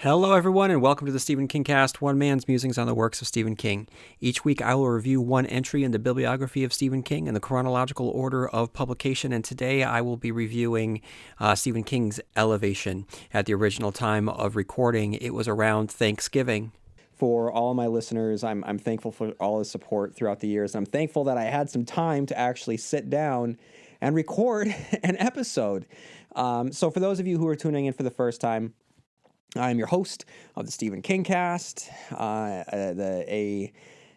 Hello, everyone, and welcome to the Stephen King Cast, one man's musings on the works of Stephen King. Each week, I will review one entry in the bibliography of Stephen King in the chronological order of publication, and today I will be reviewing Stephen King's Elevation. At the original time of recording, it was around Thanksgiving. For all my listeners, I'm thankful for all the support throughout the years. I'm thankful that I had some time to actually sit down and record an episode. So for those of you who are tuning in for the first time, I'm your host of the Stephen King Cast, a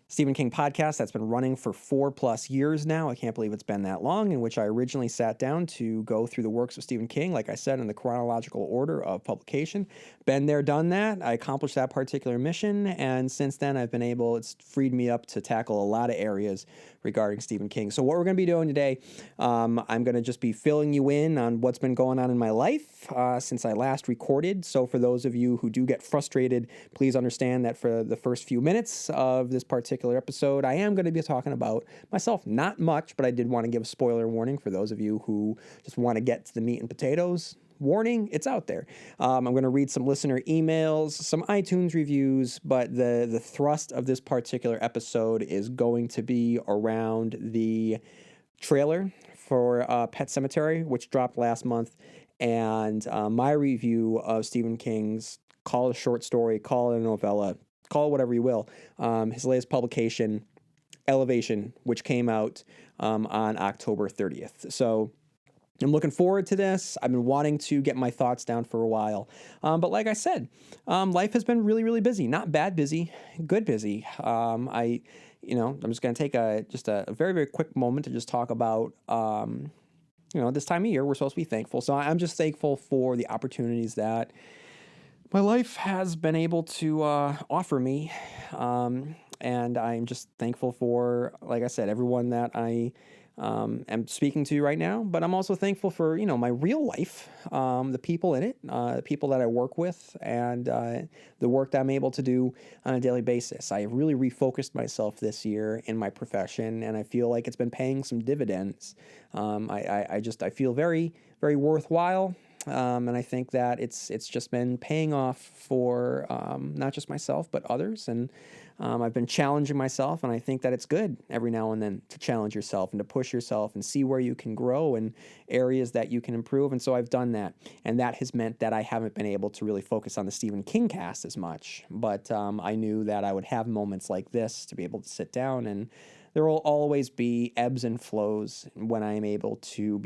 Stephen King podcast that's been running for 4+ years now. I can't believe it's been that long, in which I originally sat down to go through the works of Stephen King, like I said, in the chronological order of publication. Been there, done that. I accomplished that particular mission, and since then it's freed me up to tackle a lot of areas regarding Stephen King. So what we're going to be doing today, I'm going to just be filling you in on what's been going on in my life since I last recorded. So for those of you who do get frustrated, please understand that for the first few minutes of this particular episode, I am going to be talking about myself. Not much, but I did want to give a spoiler warning for those of you who just want to get to the meat and potatoes. Warning, it's out there. I'm going to read some listener emails, some iTunes reviews, but the thrust of this particular episode is going to be around the trailer for Pet Sematary, which dropped last month, and my review of Stephen King's, call it a short story, call it a novella, call it whatever you will, his latest publication, Elevation, which came out on October 30th. So I'm looking forward to this. I've been wanting to get my thoughts down for a while. But like I said, life has been really, really busy. Not bad busy, good busy. I'm just going to take a very, very quick moment to just talk about, this time of year, we're supposed to be thankful. So I'm just thankful for the opportunities that my life has been able to offer me. And I'm just thankful for, like I said, everyone that I am speaking to right now, but I'm also thankful for, my real life, the people in it, the people that I work with, and the work that I'm able to do on a daily basis. I really refocused myself this year in my profession, and I feel like it's been paying some dividends. I feel very, very worthwhile. And I think that it's just been paying off for not just myself, but others. And I've been challenging myself, and I think that it's good every now and then to challenge yourself and to push yourself and see where you can grow and areas that you can improve. And so I've done that. And that has meant that I haven't been able to really focus on the Stephen King cast as much. But I knew that I would have moments like this to be able to sit down, and there will always be ebbs and flows when I'm able to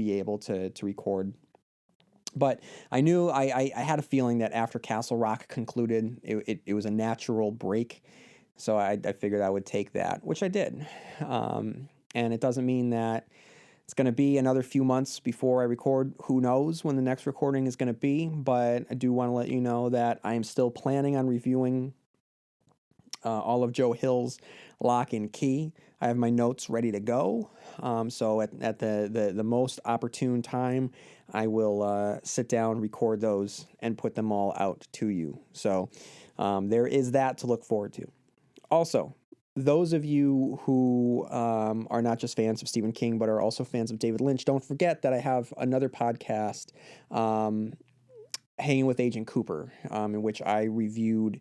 record. But I knew I had a feeling that after Castle Rock concluded, it was a natural break. So I figured I would take that, which I did. And it doesn't mean that it's going to be another few months before I record. Who knows when the next recording is going to be. But I do want to let you know that I am still planning on reviewing all of Joe Hill's Lock and Key. I have my notes ready to go. So at the most opportune time, I will sit down, record those, and put them all out to you. So there is that to look forward to. Also, those of you who are not just fans of Stephen King, but are also fans of David Lynch, don't forget that I have another podcast, Hanging with Agent Cooper, in which I reviewed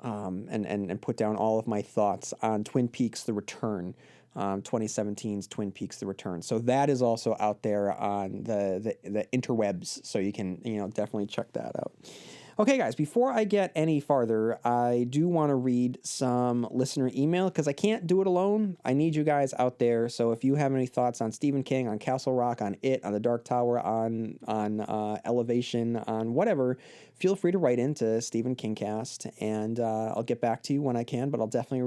and put down all of my thoughts on Twin Peaks: The Return, 2017's Twin Peaks: The Return. So that is also out there on the interwebs, so you can definitely check that out. Okay, guys, before I get any farther, I do want to read some listener email because I can't do it alone. I need you guys out there. So if you have any thoughts on Stephen King, on Castle Rock, on It, on The Dark Tower, on Elevation, on whatever, feel free to write into Stephen King Cast, and I'll get back to you when I can. But I'll definitely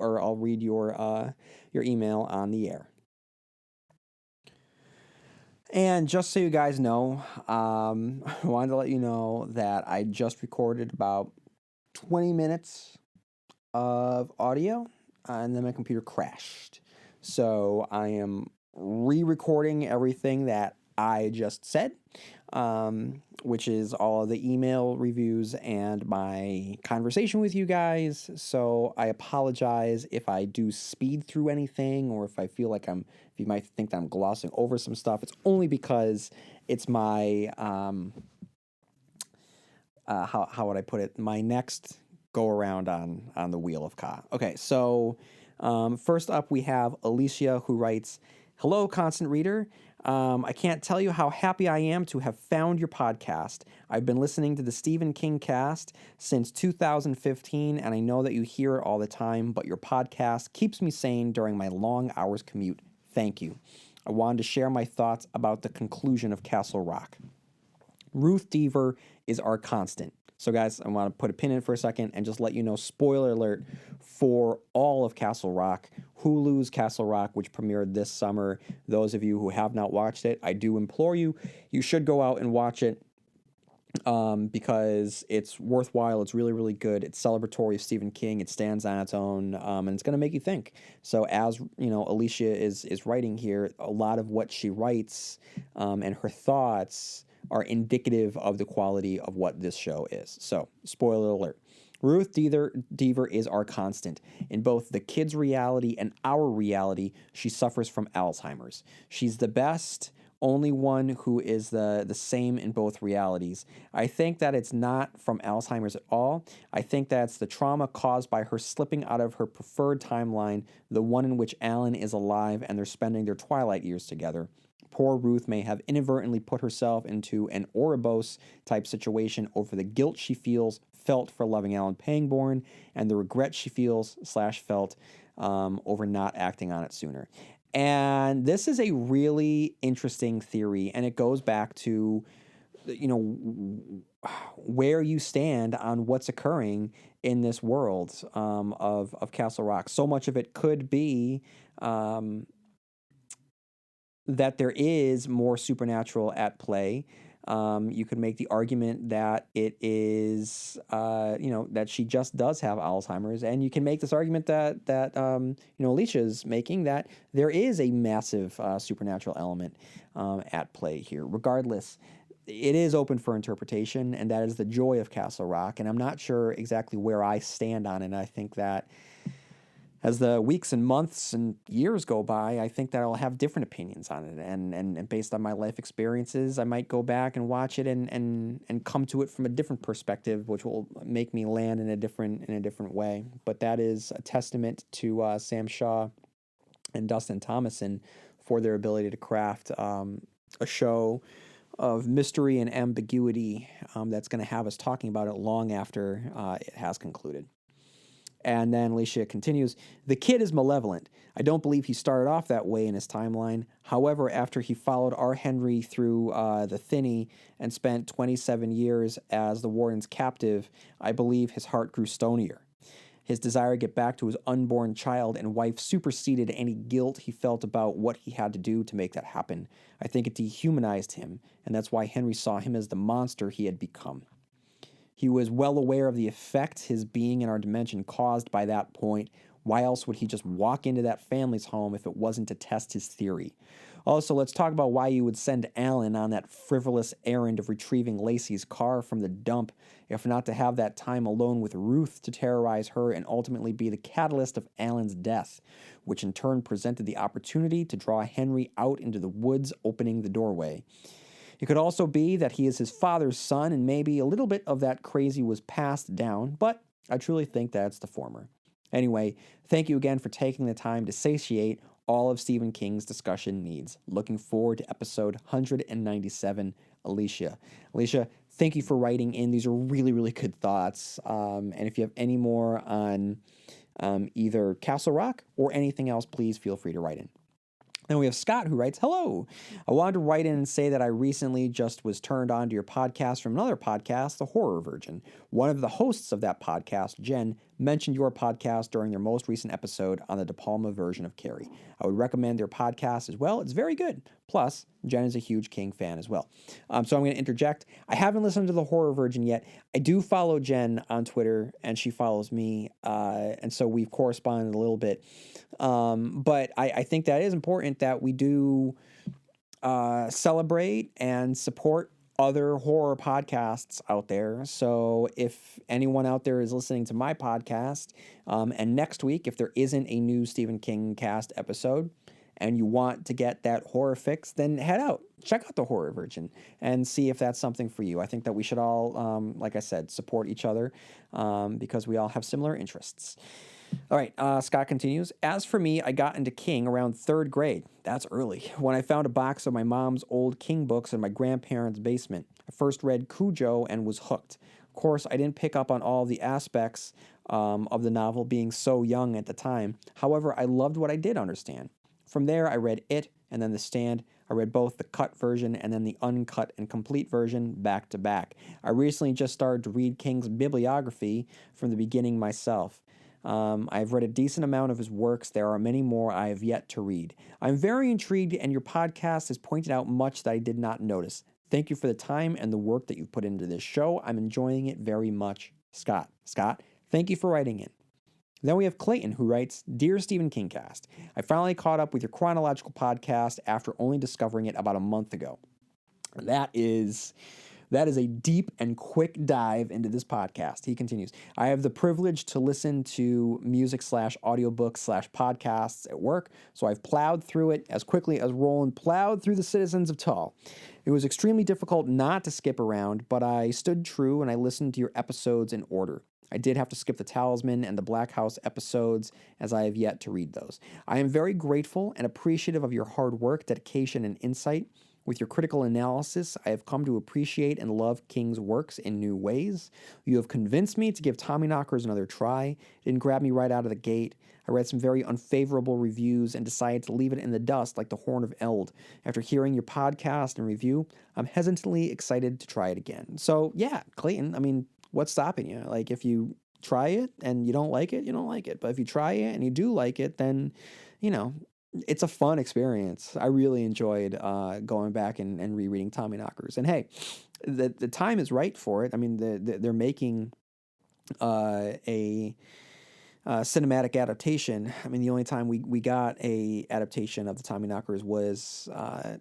I'll read your email on the air. And just so you guys know, I wanted to let you know that I just recorded about 20 minutes of audio, and then my computer crashed. So I am re-recording everything that I just said, which is all of the email reviews and my conversation with you guys. So I apologize if I do speed through anything, or if I feel like if you might think that I'm glossing over some stuff. It's only because it's my how would I put it? My next go around on the Wheel of Ka. Okay, so first up we have Alicia, who writes, "Hello, constant reader. I can't tell you how happy I am to have found your podcast. I've been listening to the Stephen King cast since 2015, and I know that you hear it all the time, but your podcast keeps me sane during my long hours commute. Thank you. I wanted to share my thoughts about the conclusion of Castle Rock. Ruth Deaver is our constant." So, guys, I want to put a pin in it for a second and just let you know, spoiler alert, for all of Castle Rock, Hulu's Castle Rock, which premiered this summer. Those of you who have not watched it, I do implore you, you should go out and watch it because it's worthwhile. It's really, really good. It's celebratory of Stephen King. It stands on its own, and it's going to make you think. So, as you know, Alicia is writing here, a lot of what she writes and her thoughts are indicative of the quality of what this show is. So, spoiler alert. Ruth Deaver is our constant. In both the kids' reality and our reality, she suffers from Alzheimer's. She's the best, only one who is the same in both realities. I think that it's not from Alzheimer's at all. I think that's the trauma caused by her slipping out of her preferred timeline, the one in which Alan is alive and they're spending their twilight years together. Poor Ruth may have inadvertently put herself into an Ouroboros type situation over the guilt she felt for loving Alan Pangborn and the regret she felt over not acting on it sooner. And this is a really interesting theory, and it goes back to, you know, where you stand on what's occurring in this world of Castle Rock. So much of it could be that there is more supernatural at play. You could make the argument that it is, that she just does have Alzheimer's, and you can make this argument that Alicia's making, that there is a massive supernatural element at play here. Regardless, it is open for interpretation, and that is the joy of Castle Rock. And I'm not sure exactly where I stand on it. I think that as the weeks and months and years go by, I think that I'll have different opinions on it. And based on my life experiences, I might go back and watch it and come to it from a different perspective, which will make me land in a different way. But that is a testament to Sam Shaw and Dustin Thomason for their ability to craft a show of mystery and ambiguity that's going to have us talking about it long after it has concluded. And then Alicia continues, "The kid is malevolent. I don't believe he started off that way in his timeline. However, after he followed our Henry through the Thinny and spent 27 years as the warden's captive, I believe his heart grew stonier. His desire to get back to his unborn child and wife superseded any guilt he felt about what he had to do to make that happen. I think it dehumanized him, and that's why Henry saw him as the monster he had become. He was well aware of the effect his being in our dimension caused by that point. Why else would he just walk into that family's home if it wasn't to test his theory? Also, let's talk about why you would send Alan on that frivolous errand of retrieving Lacey's car from the dump, if not to have that time alone with Ruth to terrorize her and ultimately be the catalyst of Alan's death, which in turn presented the opportunity to draw Henry out into the woods, opening the doorway. It could also be that he is his father's son, and maybe a little bit of that crazy was passed down, but I truly think that's the former. Anyway, thank you again for taking the time to satiate all of Stephen King's discussion needs. Looking forward to episode 197, Alicia. Alicia, thank you for writing in. These are really, really good thoughts. And if you have any more on either Castle Rock or anything else, please feel free to write in. Then we have Scott, who writes, "Hello. I wanted to write in and say that I recently just was turned on to your podcast from another podcast, The Horror Virgin. One of the hosts of that podcast, Jen, mentioned your podcast during their most recent episode on the De Palma version of Carrie. I would recommend their podcast as well. It's very good. Plus, Jen is a huge King fan as well." So I'm going to interject. I haven't listened to The Horror Virgin yet. I do follow Jen on Twitter, and she follows me, and so we've corresponded a little bit. But I think that is important that we do celebrate and support other horror podcasts out there. So if anyone out there is listening to my podcast, and next week, if there isn't a new Stephen King cast episode, and you want to get that horror fix, then head out, check out the horror version, and see if that's something for you. I think that we should all, like I said, support each other because we all have similar interests. All right, Scott continues. As for me, I got into King around third grade. That's early. When I found a box of my mom's old King books in my grandparents' basement. I first read Cujo and was hooked. Of course, I didn't pick up on all the aspects of the novel being so young at the time. However, I loved what I did understand. From there, I read It and then The Stand. I read both the cut version and then the uncut and complete version back to back. I recently just started to read King's bibliography from the beginning myself. I've read a decent amount of his works. There are many more I have yet to read. I'm very intrigued, and your podcast has pointed out much that I did not notice. Thank you for the time and the work that you've put into this show. I'm enjoying it very much. Scott. Scott, thank you for writing in. Then we have Clayton, who writes, Dear Stephen Kingcast, I finally caught up with your chronological podcast after only discovering it about a month ago. That is a deep and quick dive into this podcast. He continues, I have the privilege to listen to music / audiobooks / podcasts at work, so I've plowed through it as quickly as Roland plowed through the Citizens of Tull. It was extremely difficult not to skip around, but I stood true and I listened to your episodes in order. I did have to skip the Talisman and the Black House episodes, as I have yet to read those. I am very grateful and appreciative of your hard work, dedication, and insight. With your critical analysis, I have come to appreciate and love King's works in new ways. You have convinced me to give Tommyknockers another try. It didn't grab me right out of the gate. I read some very unfavorable reviews and decided to leave it in the dust like the Horn of Eld. After hearing your podcast and review, I'm hesitantly excited to try it again. So, yeah, Clayton, I mean, what's stopping you? Like, if you try it and you don't like it, you don't like it. But if you try it and you do like it, then, it's a fun experience. I really enjoyed going back and rereading Tommyknockers. And hey, the time is right for it. I mean, they're making a cinematic adaptation. I mean, the only time we got a adaptation of the Tommyknockers was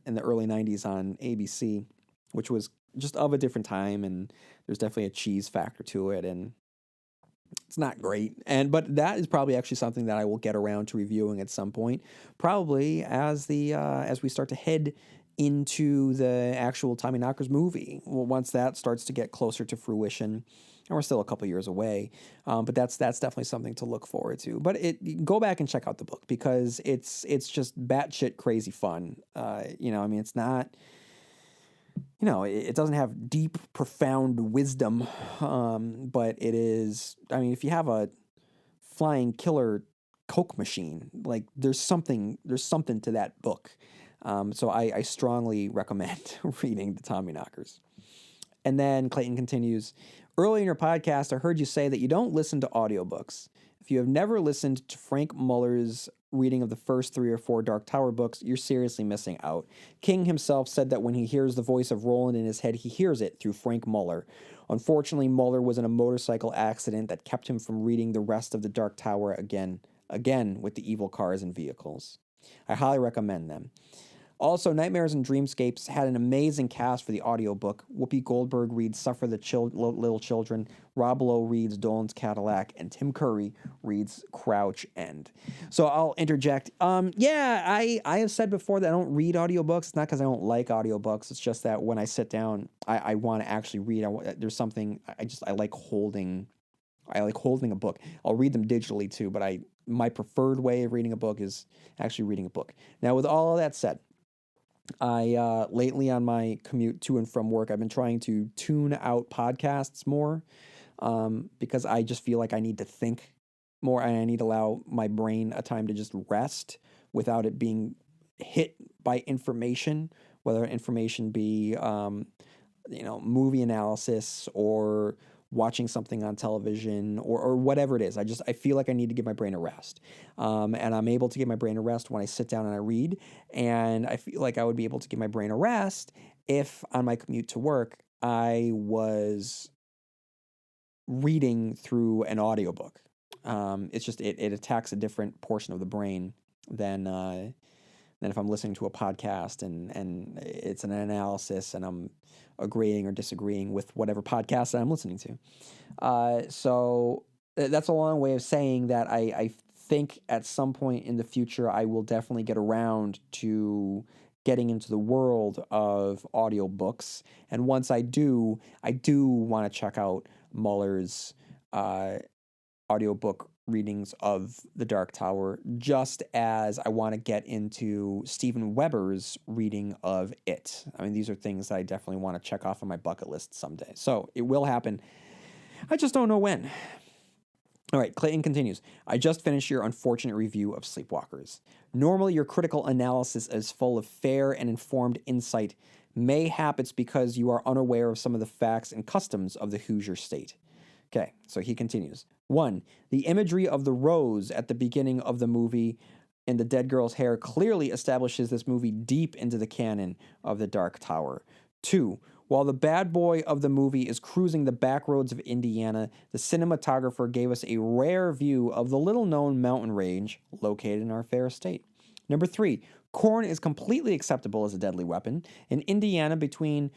in the early 90s on ABC, which was just of a different time, and there's definitely a cheese factor to it, and it's not great. But that is probably actually something that I will get around to reviewing at some point, probably as we start to head into the actual Tommyknockers movie. Well, once that starts to get closer to fruition, and we're still a couple years away, but that's definitely something to look forward to. But go back and check out the book because it's just batshit crazy fun. I mean, it's not. It doesn't have deep, profound wisdom, but it is. I mean, if you have a flying killer Coke machine, like there's something to that book. So I strongly recommend reading the Tommyknockers. And then Clayton continues, early in your podcast, I heard you say that you don't listen to audiobooks. If you have never listened to Frank Muller's reading of the first 3 or 4 Dark Tower books, you're seriously missing out. King himself said that when he hears the voice of Roland in his head, he hears it through Frank Muller. Unfortunately, Muller was in a motorcycle accident that kept him from reading the rest of the Dark Tower again with the evil cars and vehicles. I highly recommend them. Also, Nightmares and Dreamscapes had an amazing cast for the audiobook. Whoopi Goldberg reads Suffer the Little Children, Rob Lowe reads Dolan's Cadillac, and Tim Curry reads Crouch End. So I'll interject. I have said before that I don't read audiobooks. It's not because I don't like audiobooks. It's just that when I sit down, I want to actually read. There's something, I like holding a book. I'll read them digitally too, but my preferred way of reading a book is actually reading a book. Now, with all of that said, I lately on my commute to and from work, I've been trying to tune out podcasts more because I just feel like I need to think more and I need to allow my brain a time to just rest without it being hit by information, whether information be movie analysis or watching something on television or whatever it is. I feel like I need to give my brain a rest. And I'm able to give my brain a rest when I sit down and I read. And I feel like I would be able to give my brain a rest if on my commute to work, I was reading through an audiobook. It's just, it attacks a different portion of the brain than if I'm listening to a podcast and it's an analysis and I'm agreeing or disagreeing with whatever podcast that I'm listening to. So that's a long way of saying that I think at some point in the future I will definitely get around to getting into the world of audiobooks. And once I do want to check out Muller's audiobook readings of The Dark Tower, just as I want to get into Steven Weber's reading of it. I mean, these are things that I definitely want to check off on my bucket list someday. So it will happen. I just don't know when. All right, Clayton continues. I just finished your unfortunate review of Sleepwalkers. Normally, your critical analysis is full of fair and informed insight. Mayhap it's because you are unaware of some of the facts and customs of the Hoosier state. Okay, so he continues. 1. The imagery of the rose at the beginning of the movie and the dead girl's hair clearly establishes this movie deep into the canon of The Dark Tower. 2. While the bad boy of the movie is cruising the back roads of Indiana, the cinematographer gave us a rare view of the little-known mountain range located in our fair state. Number 3. Corn is completely acceptable as a deadly weapon. In Indiana, between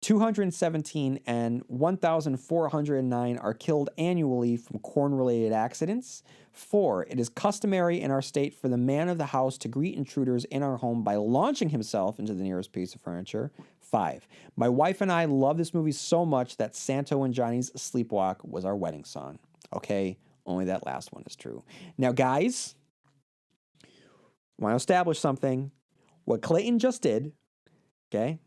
217 and 1,409 are killed annually from corn-related accidents. 4. It is customary in our state for the man of the house to greet intruders in our home by launching himself into the nearest piece of furniture. 5. My wife and I love this movie so much that Santo and Johnny's Sleepwalk was our wedding song. Okay, only that last one is true. Now, guys, I want to establish something. What Clayton just did, okay,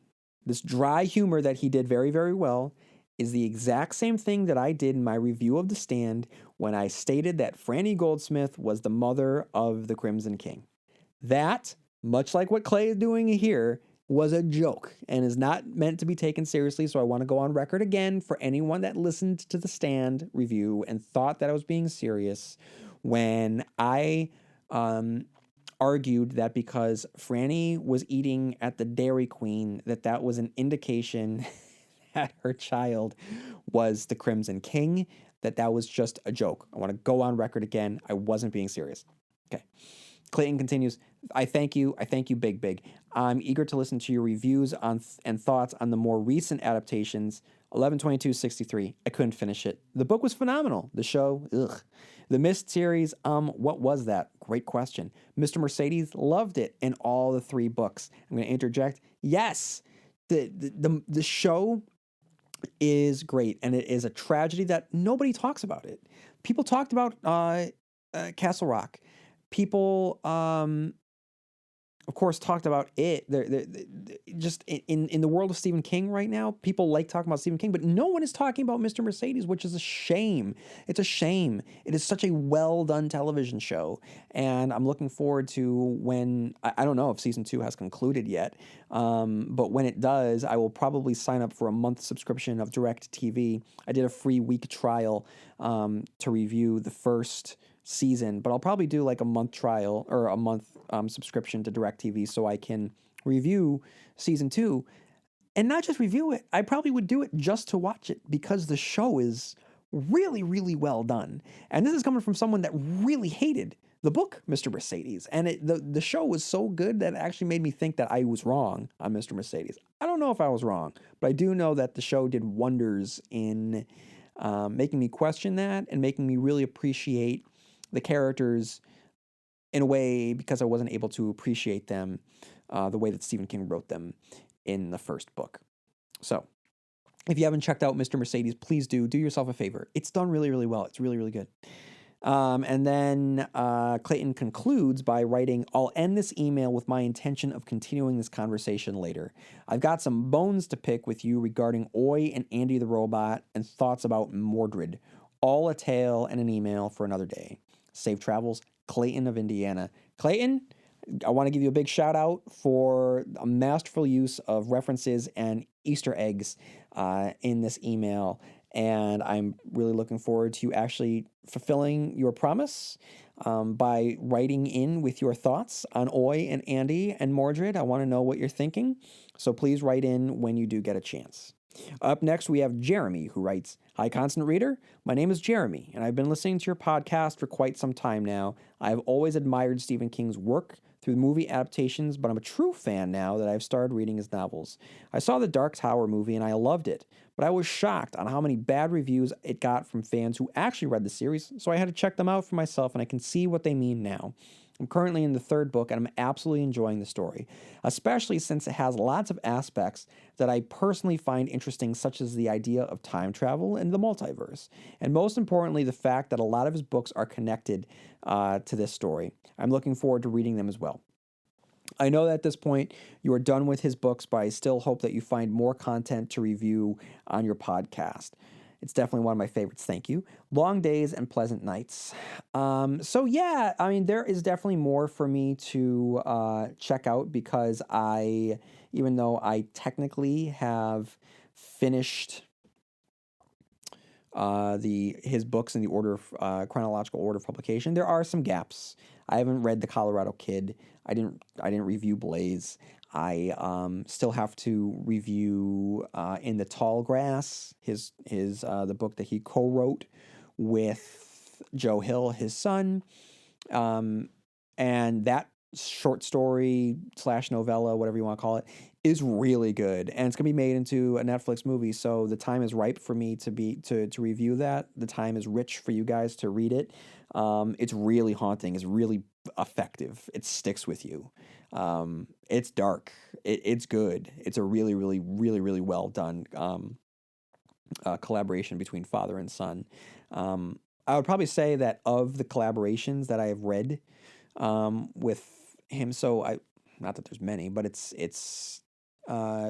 this dry humor that he did very, very well, is the exact same thing that I did in my review of The Stand when I stated that Franny Goldsmith was the mother of the Crimson King. That, much like what Clay is doing here, was a joke and is not meant to be taken seriously. So I want to go on record again for anyone that listened to the Stand review and thought that I was being serious when I argued that because Franny was eating at the Dairy Queen, that was an indication that her child was the Crimson King, that was just a joke. I want to go on record again. I wasn't being serious. Okay. Clayton continues, I thank you, Big Big. I'm eager to listen to your reviews on and thoughts on the more recent adaptations. 11/22/63. I couldn't finish it. The book was phenomenal. The show, ugh. The Mist series, what was that? Great question. Mr. Mercedes loved it in all the 3 books. I'm going to interject. Yes, the show is great, and it is a tragedy that nobody talks about it. People talked about Castle Rock. People, of course, talked about it. They're just in the world of Stephen King right now, people like talking about Stephen King, but no one is talking about Mr. Mercedes, which is a shame. It's a shame. It is such a well-done television show, and I'm looking forward to when, I don't know if season 2 has concluded yet, but when it does, I will probably sign up for a month subscription of DirecTV. I did a free week trial to review the first season, but I'll probably do like a month trial or a month subscription to DirecTV so I can review season 2, and not just review it. I probably would do it just to watch it because the show is really, really well done. And this is coming from someone that really hated the book, Mr. Mercedes. And the show was so good that it actually made me think that I was wrong on Mr. Mercedes. I don't know if I was wrong, but I do know that the show did wonders in making me question that and making me really appreciate the characters in a way because I wasn't able to appreciate them the way that Stephen King wrote them in the first book. So if you haven't checked out Mr. Mercedes, please do yourself a favor. It's done really, really well. It's really, really good. And then Clayton concludes by writing, I'll end this email with my intention of continuing this conversation later. I've got some bones to pick with you regarding Oi and Andy the Robot and thoughts about Mordred. All a tale and an email for another day. Safe travels, Clayton of Indiana. Clayton, I want to give you a big shout out for a masterful use of references and Easter eggs in this email. And I'm really looking forward to actually fulfilling your promise by writing in with your thoughts on Oi and Andy and Mordred. I want to know what you're thinking. So please write in when you do get a chance. Up next, we have Jeremy, who writes, Hi, Constant Reader. My name is Jeremy, and I've been listening to your podcast for quite some time now. I have always admired Stephen King's work through movie adaptations, but I'm a true fan now that I've started reading his novels. I saw the Dark Tower movie, and I loved it, but I was shocked on how many bad reviews it got from fans who actually read the series, so I had to check them out for myself, and I can see what they mean now. I'm currently in the third book, and I'm absolutely enjoying the story, especially since it has lots of aspects that I personally find interesting, such as the idea of time travel and the multiverse, and most importantly, the fact that a lot of his books are connected to this story. I'm looking forward to reading them as well. I know that at this point you are done with his books, but I still hope that you find more content to review on your podcast. It's definitely one of my favorites. Thank you. Long days and pleasant nights. So yeah, I mean, there is definitely more for me to check out because even though I technically have finished his books in the order of chronological order of publication, there are some gaps. I haven't read The Colorado Kid. I didn't review Blaze. I still have to review In the Tall Grass, the book that he co-wrote with Joe Hill, his son, and that short story / novella, whatever you want to call it, is really good, and it's gonna be made into a Netflix movie. So the time is ripe for me to review that. The time is rich for you guys to read it. It's really haunting. It's really effective. It sticks with you. It's dark. It's good. It's a really, really, really, really well done collaboration between father and son. I would probably say that of the collaborations that I have read with him, not that there's many, but it's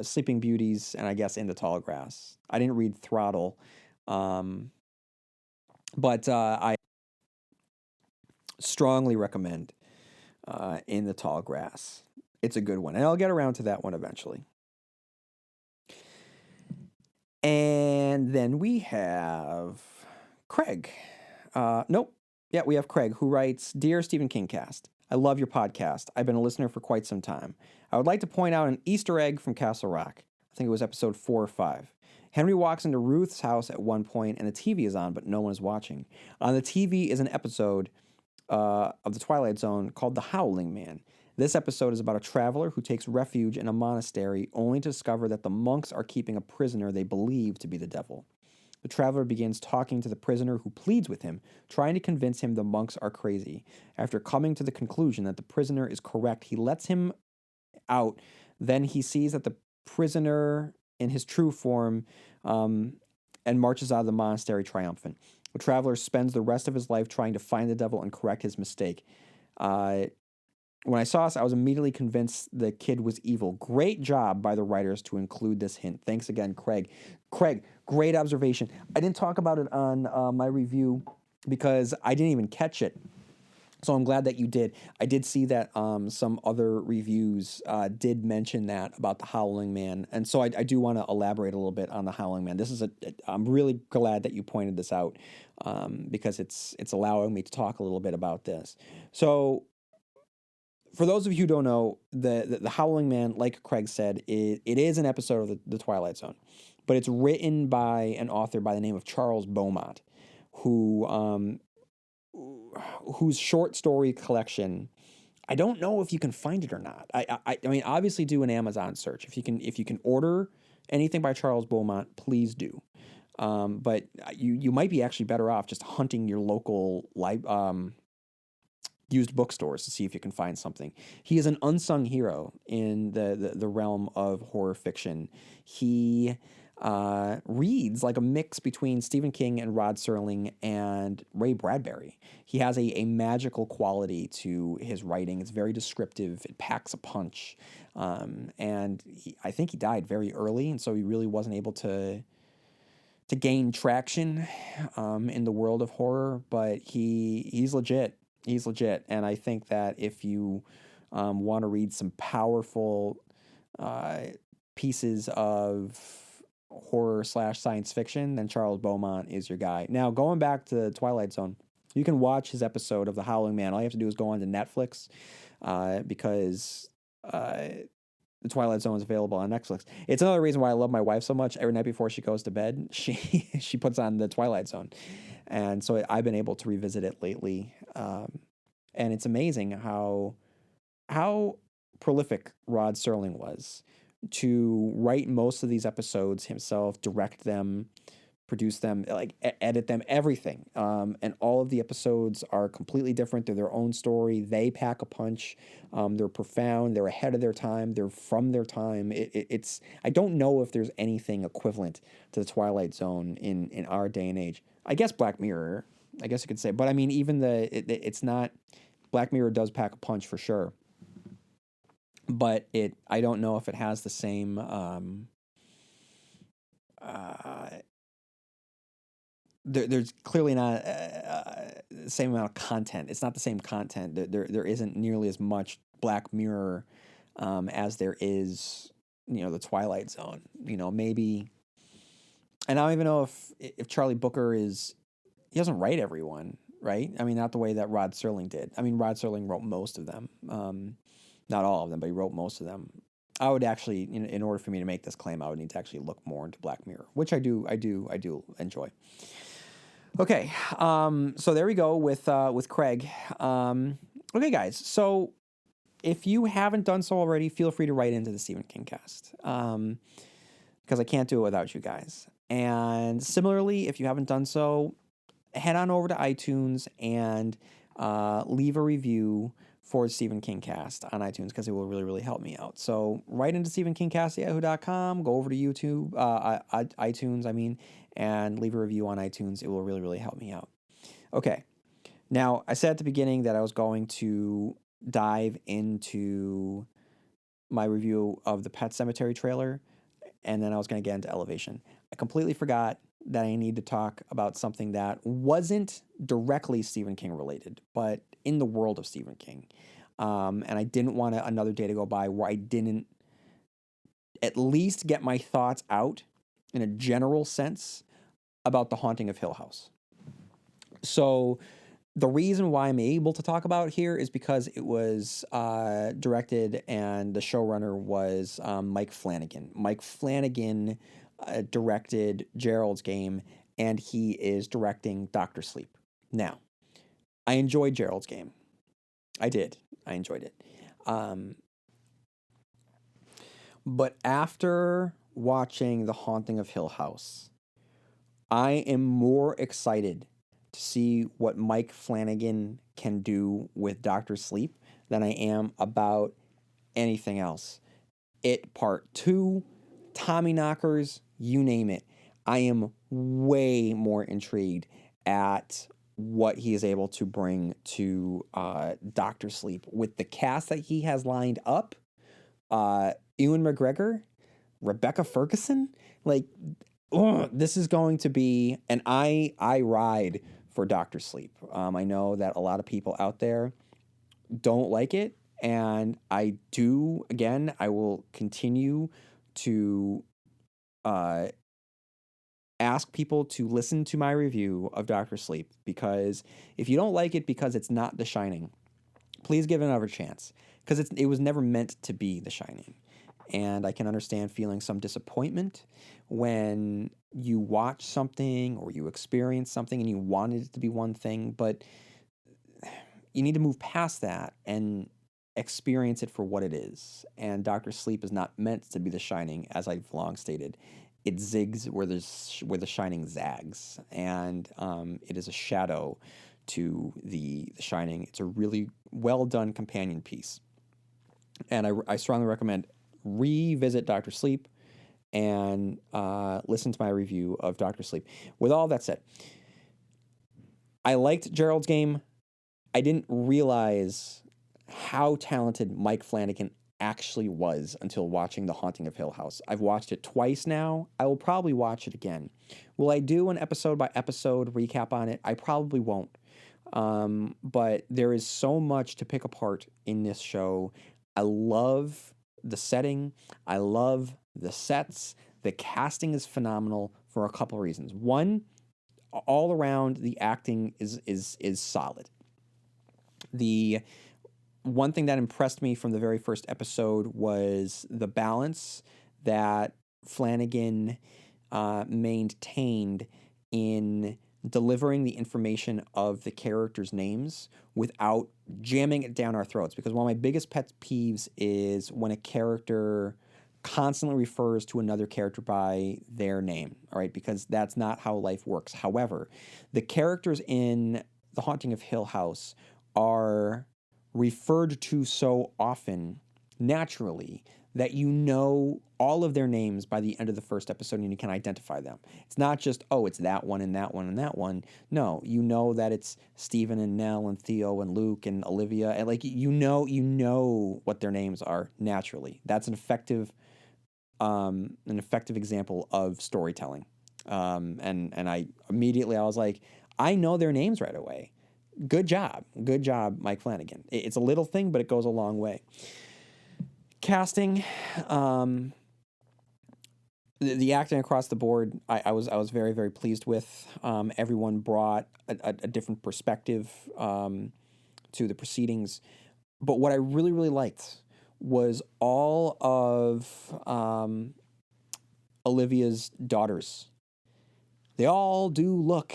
Sleeping Beauties and I guess In the Tall Grass. I didn't read Throttle, but I strongly recommend In the Tall Grass. It's a good one, and I'll get around to that one eventually. And then we have Craig. Nope. Yeah, we have Craig, who writes, Dear Stephen King Cast, I love your podcast. I've been a listener for quite some time. I would like to point out an Easter egg from Castle Rock. I think it was episode 4 or 5. Henry walks into Ruth's house at one point, and the TV is on, but no one is watching. On the TV is an episode of The Twilight Zone called The Howling Man. This episode is about a traveler who takes refuge in a monastery only to discover that the monks are keeping a prisoner they believe to be the devil. The traveler begins talking to the prisoner who pleads with him, trying to convince him the monks are crazy. After coming to the conclusion that the prisoner is correct, he lets him out. Then he sees that the prisoner in his true form and marches out of the monastery triumphant. The traveler spends the rest of his life trying to find the devil and correct his mistake. When I saw this, I was immediately convinced the kid was evil. Great job by the writers to include this hint. Thanks again, Craig. Craig, great observation. I didn't talk about it on my review because I didn't even catch it. So I'm glad that you did. I did see that some other reviews did mention that about the Howling Man, and so I do want to elaborate a little bit on the Howling Man. I'm really glad that you pointed this out because it's allowing me to talk a little bit about this. So, for those of you who don't know, the Howling Man, like Craig said, it is an episode of the Twilight Zone, but it's written by an author by the name of Charles Beaumont, whose short story collection, I don't know if you can find it or not. I mean, obviously do an Amazon search. If you can order anything by Charles Beaumont, please do. But you might be actually better off just hunting your local used bookstores to see if you can find something. He is an unsung hero in the realm of horror fiction. He reads like a mix between Stephen King and Rod Serling and Ray Bradbury. He has a magical quality to his writing. It's very descriptive. It packs a punch. And I think he died very early, and so he really wasn't able to gain traction in the world of horror, but he's legit. He's legit, and I think that if you want to read some powerful pieces of horror / science fiction, then Charles Beaumont is your guy. Now, going back to Twilight Zone, you can watch his episode of The Howling Man. All you have to do is go on to Netflix because The Twilight Zone is available on Netflix. It's another reason why I love my wife so much. Every night before she goes to bed, she puts on the Twilight Zone, and so I've been able to revisit it lately. And it's amazing how prolific Rod Serling was to write most of these episodes himself, direct them, produce them, like edit them, everything. And all of the episodes are completely different. They're their own story. They pack a punch. They're profound. They're ahead of their time. They're from their time. It's I don't know if there's anything equivalent to the Twilight Zone in our day and age. I guess Black Mirror, I guess you could say, but I mean, even it's not. Black Mirror does pack a punch for sure, but I don't know if it has the same. There's clearly not the same amount of content. It's not the same content. There isn't nearly as much Black Mirror as there is, the Twilight Zone. Maybe, and I don't even know if Charlie Booker he doesn't write everyone, right? I mean, not the way that Rod Serling did. I mean, Rod Serling wrote most of them, not all of them, but he wrote most of them. I would actually, in order for me to make this claim, I would need to actually look more into Black Mirror, which I do enjoy. Okay, so there we go with Craig. Okay, guys, so if you haven't done so already, feel free to write into the Stephen King cast, because I can't do it without you guys. And similarly, if you haven't done so, head on over to iTunes and leave a review for Stephen King cast on iTunes, because it will really, really help me out. So write into stephenkingcast@yahoo.com, go over to YouTube, iTunes, and leave a review on iTunes. It will really, really help me out. Okay. Now, I said at the beginning that I was going to dive into my review of the Pet Sematary trailer, and then I was going to get into Elevation. I completely forgot that I need to talk about something that wasn't directly Stephen King related, but in the world of Stephen King. And I didn't want another day to go by where I didn't at least get my thoughts out in a general sense about The Haunting of Hill House. So the reason why I'm able to talk about it here is because it was directed, and the showrunner was Mike Flanagan. Mike Flanagan directed Gerald's Game, and he is directing Dr. Sleep. Now, I enjoyed Gerald's Game. I did. I enjoyed it. But after watching The Haunting of Hill House, I am more excited to see what Mike Flanagan can do with Dr. Sleep than I am about anything else. It Part 2, Tommyknockers, you name it. I am way more intrigued at what he is able to bring to Dr. Sleep with the cast that he has lined up. Ewan McGregor, Rebecca Ferguson, this is going to be, and I ride for Dr. Sleep. I know that a lot of people out there don't like it, and I do. Again, I will continue to ask people to listen to my review of Dr. Sleep, because if you don't like it because it's not The Shining, please give it another chance, because it was never meant to be The Shining. And I can understand feeling some disappointment when you watch something or you experience something and you wanted it to be one thing, but you need to move past that and experience it for what it is. And Dr. Sleep is not meant to be The Shining, as I've long stated. It zigs where The Shining zags, and it is a shadow to the Shining. It's a really well done companion piece, and I strongly recommend revisit Dr. Sleep and listen to my review of Dr. Sleep. With all that said, I liked Gerald's Game. I didn't realize how talented Mike Flanagan actually was until watching The Haunting of Hill House. I've watched it twice now. I will probably watch it again. Will I do an episode by episode recap on it? I probably won't. But there is so much to pick apart in this show. I love the setting. I love the sets. The casting is phenomenal for a couple of reasons. One, all around the acting is solid. The one thing that impressed me from the very first episode was the balance that Flanagan maintained in delivering the information of the characters' names without jamming it down our throats. Because one of my biggest pet peeves is when a character constantly refers to another character by their name, all right? Because that's not how life works. However, the characters in The Haunting of Hill House are referred to so often naturally that you know all of their names by the end of the first episode and you can identify them. It's not just, oh, it's that one and that one and that one. No, you know that it's Stephen and Nell and Theo and Luke and Olivia, and like you know what their names are naturally. That's an effective example of storytelling. And I was like, I know their names right away. Good job, Mike Flanagan. It's a little thing, but it goes a long way. Casting, the acting across the board, I was very, very pleased with. Everyone brought a different perspective to the proceedings. But what I really, really liked was all of Olivia's daughters. They all do look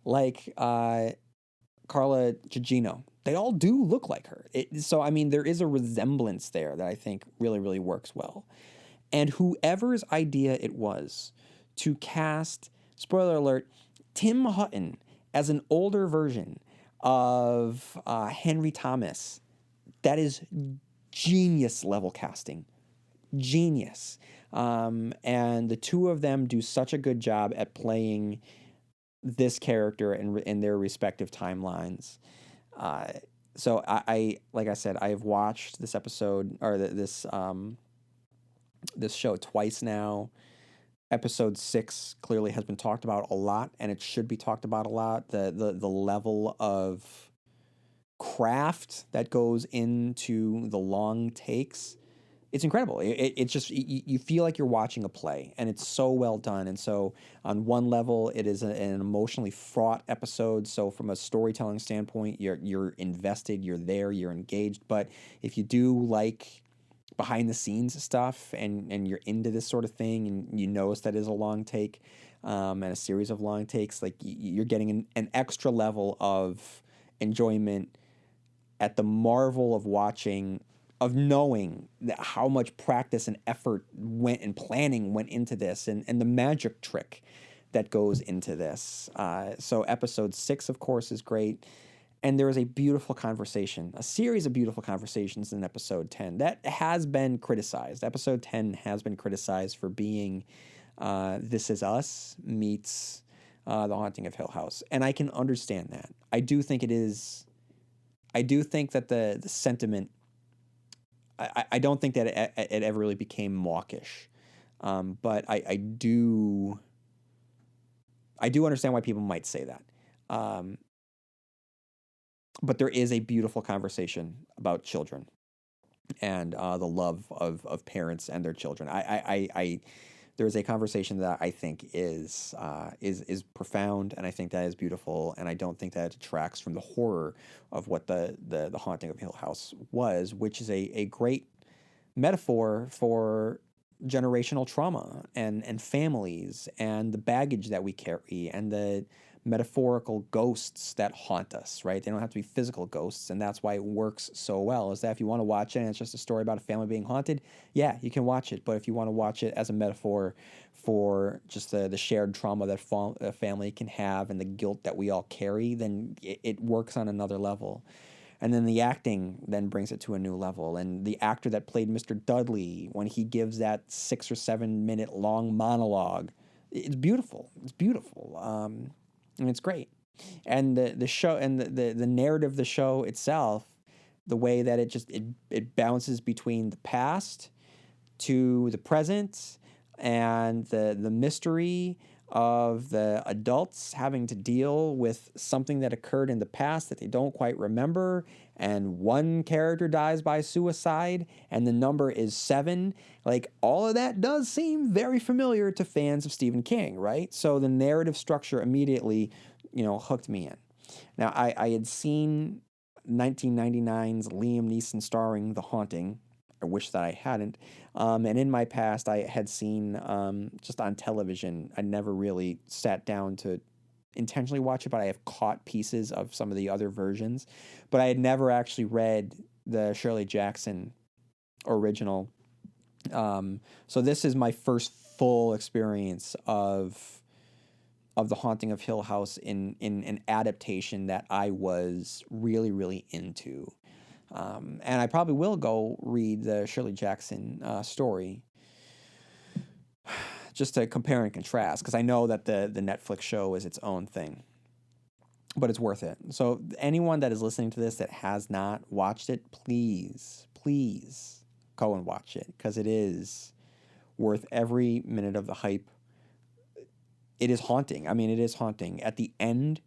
like Carla Gugino. They all do look like her. So, I mean, there is a resemblance there that I think really, really works well. And whoever's idea it was to cast, spoiler alert, Tim Hutton as an older version of Henry Thomas, that is genius level casting. Genius. And the two of them do such a good job at playing this character in their respective timelines. So I like I said, I have watched this episode or this show twice now. Episode 6 clearly has been talked about a lot, and it should be talked about a lot. The level of craft that goes into the long takes, it's incredible. It's just, you feel like you're watching a play, and it's so well done. And so on one level, it is an emotionally fraught episode. So from a storytelling standpoint, you're invested, you're there, you're engaged. But if you do like behind the scenes stuff and you're into this sort of thing and you notice that is a long take and a series of long takes, like you're getting an extra level of enjoyment at the marvel of watching, of knowing that how much practice and effort and planning went into this, and the magic trick that goes into this. So episode 6, of course, is great. And there is a beautiful conversation, a series of beautiful conversations in episode 10 that has been criticized. Episode 10 has been criticized for being This Is Us meets The Haunting of Hill House. And I can understand that. I do think it is. I do think that the sentiment, I don't think that it ever really became mawkish. But I do understand why people might say that. But there is a beautiful conversation about children and the love of parents and their children. There is a conversation that I think is profound, and I think that is beautiful, and I don't think that it detracts from the horror of what the Haunting of Hill House was, which is a great metaphor for generational trauma and families and the baggage that we carry and the metaphorical ghosts that haunt us, right? They don't have to be physical ghosts, and that's why it works so well, is that if you want to watch it and it's just a story about a family being haunted, yeah, you can watch it. But if you want to watch it as a metaphor for just the shared trauma that a family can have and the guilt that we all carry, then it works on another level. And then the acting then brings it to a new level. And the actor that played Mr. Dudley, when he gives that 6 or 7 minute long monologue, it's beautiful. It's beautiful. And it's great. And the show and the narrative of the show itself, the way that it bounces between the past to the present and the mystery of the adults having to deal with something that occurred in the past that they don't quite remember, and one character dies by suicide and the number is 7. Like, all of that does seem very familiar to fans of Stephen King, right? So the narrative structure immediately, hooked me in. Now, I had seen 1999's Liam Neeson starring The Haunting. I wish that I hadn't. And in my past, I had seen just on television. I never really sat down to intentionally watch it, but I have caught pieces of some of the other versions. But I had never actually read the Shirley Jackson original. So this is my first full experience of The Haunting of Hill House in an adaptation that I was really, really into. And I probably will go read the Shirley Jackson story just to compare and contrast, because I know that the Netflix show is its own thing. But it's worth it. So anyone that is listening to this that has not watched it, please, please go and watch it, because it is worth every minute of the hype. It is haunting. I mean, it is haunting. At the end,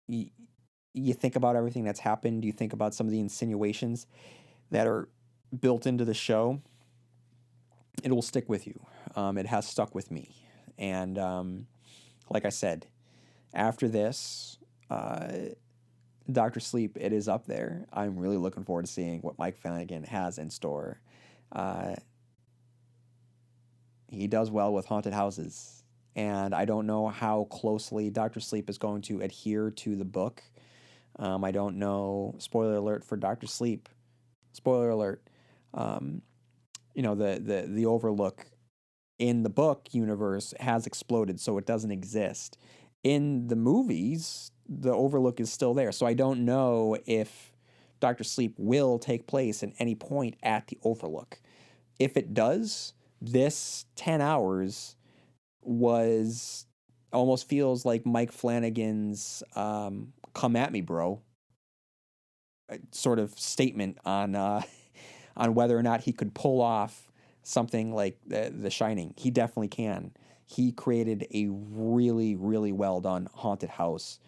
you think about everything that's happened. You think about some of the insinuations that are built into the show. It will stick with you. It has stuck with me. And like I said, after this, Dr. Sleep, it is up there. I'm really looking forward to seeing what Mike Flanagan has in store. He does well with haunted houses. And I don't know how closely Dr. Sleep is going to adhere to the book. I don't know. Spoiler alert for Dr. Sleep. Spoiler alert. The Overlook in the book universe has exploded, so it doesn't exist. In the movies, the Overlook is still there. So I don't know if Dr. Sleep will take place at any point at the Overlook. If it does, this 10 hours was almost feels like Mike Flanagan's "Come at me, bro" sort of statement on whether or not he could pull off something like The Shining. He definitely can. He created a really, really well done haunted house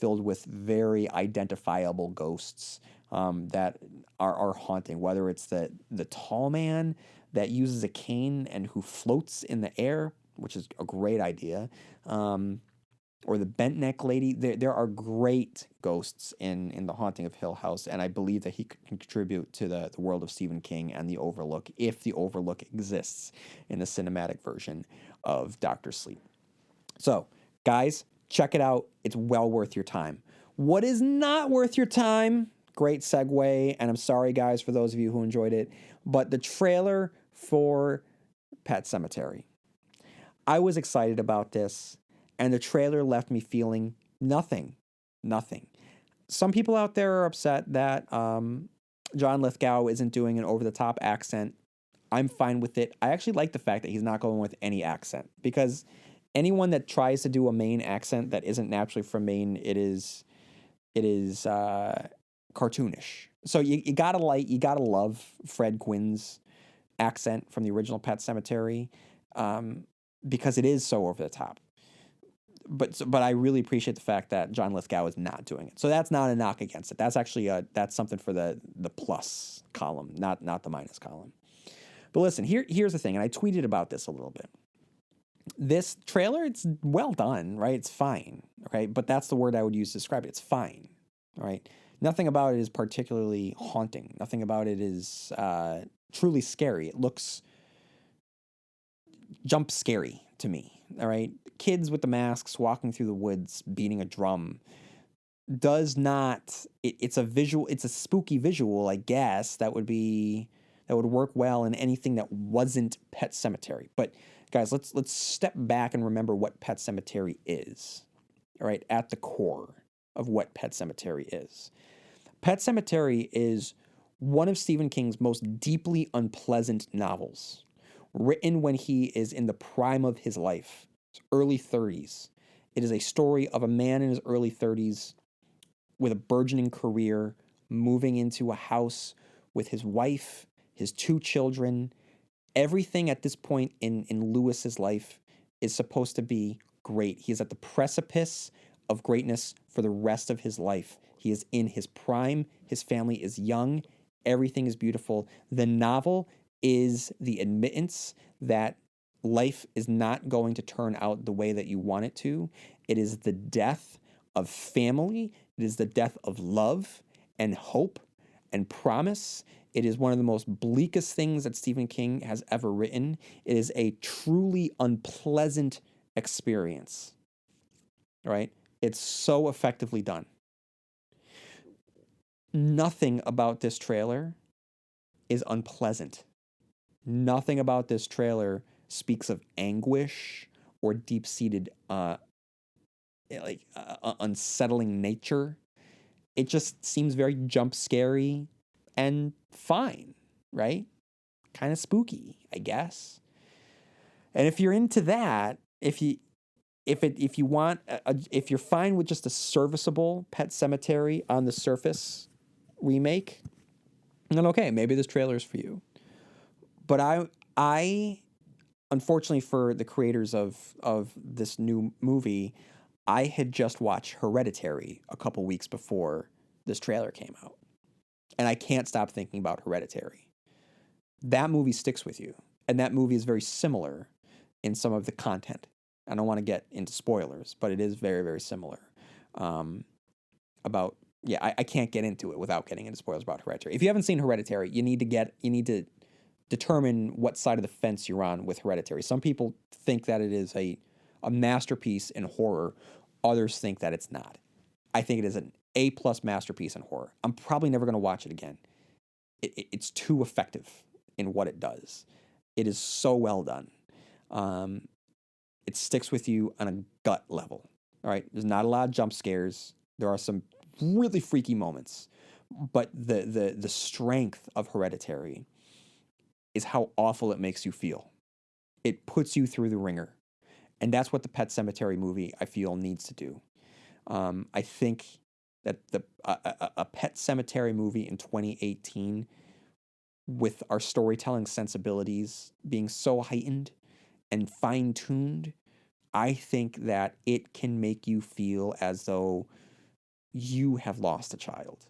filled with very identifiable ghosts that are haunting. Whether it's the tall man that uses a cane and who floats in the air, which is a great idea, or the bent neck lady. There are great ghosts in The Haunting of Hill House, and I believe that he can contribute to the world of Stephen King and the Overlook, if the Overlook exists in the cinematic version of Dr. Sleep. So, guys, check it out. It's well worth your time. What is not worth your time? Great segue, and I'm sorry, guys, for those of you who enjoyed it, but the trailer for Pet Sematary. I was excited about this, and the trailer left me feeling nothing. Nothing. Some people out there are upset that John Lithgow isn't doing an over-the-top accent. I'm fine with it. I actually like the fact that he's not going with any accent, because anyone that tries to do a Maine accent that isn't naturally from Maine, it is cartoonish. So you gotta love Fred Quinn's accent from the original Pet Sematary, because it is so over the top. But I really appreciate the fact that John Lithgow is not doing it. So that's not a knock against it. That's actually that's something for the plus column, not the minus column. But listen, here's the thing, and I tweeted about this a little bit. This trailer, it's well done, right? It's fine, okay? But that's the word I would use to describe it. It's fine, right? Nothing about it is particularly haunting. Nothing about it is truly scary. It looks jump scary to me, all right? Kids with the masks walking through the woods, beating a drum does not, it's a spooky visual, I guess, that would work well in anything that wasn't Pet Sematary. But guys, let's step back and remember what Pet Sematary is, all right, at the core of what Pet Sematary is. Pet Sematary is one of Stephen King's most deeply unpleasant novels, written when he is in the prime of his life, his early 30s. It is a story of a man in his early 30s with a burgeoning career, moving into a house with his wife, his 2 children. Everything at this point in Lewis's life is supposed to be great. He is at the precipice of greatness for the rest of his life. He is in his prime. His family is young. Everything is beautiful. The novel is the admittance that life is not going to turn out the way that you want it to. It is the death of family. It is the death of love. and hope and promise. It is one of the most bleakest things that Stephen King has ever written. It is a truly unpleasant experience, right? It's so effectively done. Nothing about this trailer is unpleasant. Nothing about this trailer speaks of anguish or deep-seated, unsettling nature. It just seems very jump-scary and fine, right? Kind of spooky, I guess. And if you're into that, if you're fine with just a serviceable Pet Sematary on the surface remake, then okay, maybe this trailer is for you. But I unfortunately for the creators of this new movie, I had just watched Hereditary a couple weeks before this trailer came out. And I can't stop thinking about Hereditary. That movie sticks with you. And that movie is very similar in some of the content. I don't want to get into spoilers, but it is very, very similar. I can't get into it without getting into spoilers about Hereditary. If you haven't seen Hereditary, you need to determine what side of the fence you're on with Hereditary. Some people think that it is a masterpiece in horror. Others think that it's not. I think it is an A+ masterpiece in horror. I'm probably never going to watch it again. It's too effective in what it does. It is so well done. It sticks with you on a gut level. All right, there's not a lot of jump scares. There are some really freaky moments, but the strength of Hereditary is how awful it makes you feel. It puts you through the ringer, and that's what the Pet Sematary movie, I feel, needs to do. I think that a Pet Sematary movie in 2018, with our storytelling sensibilities being so heightened and fine-tuned, I think that it can make you feel as though you have lost a child.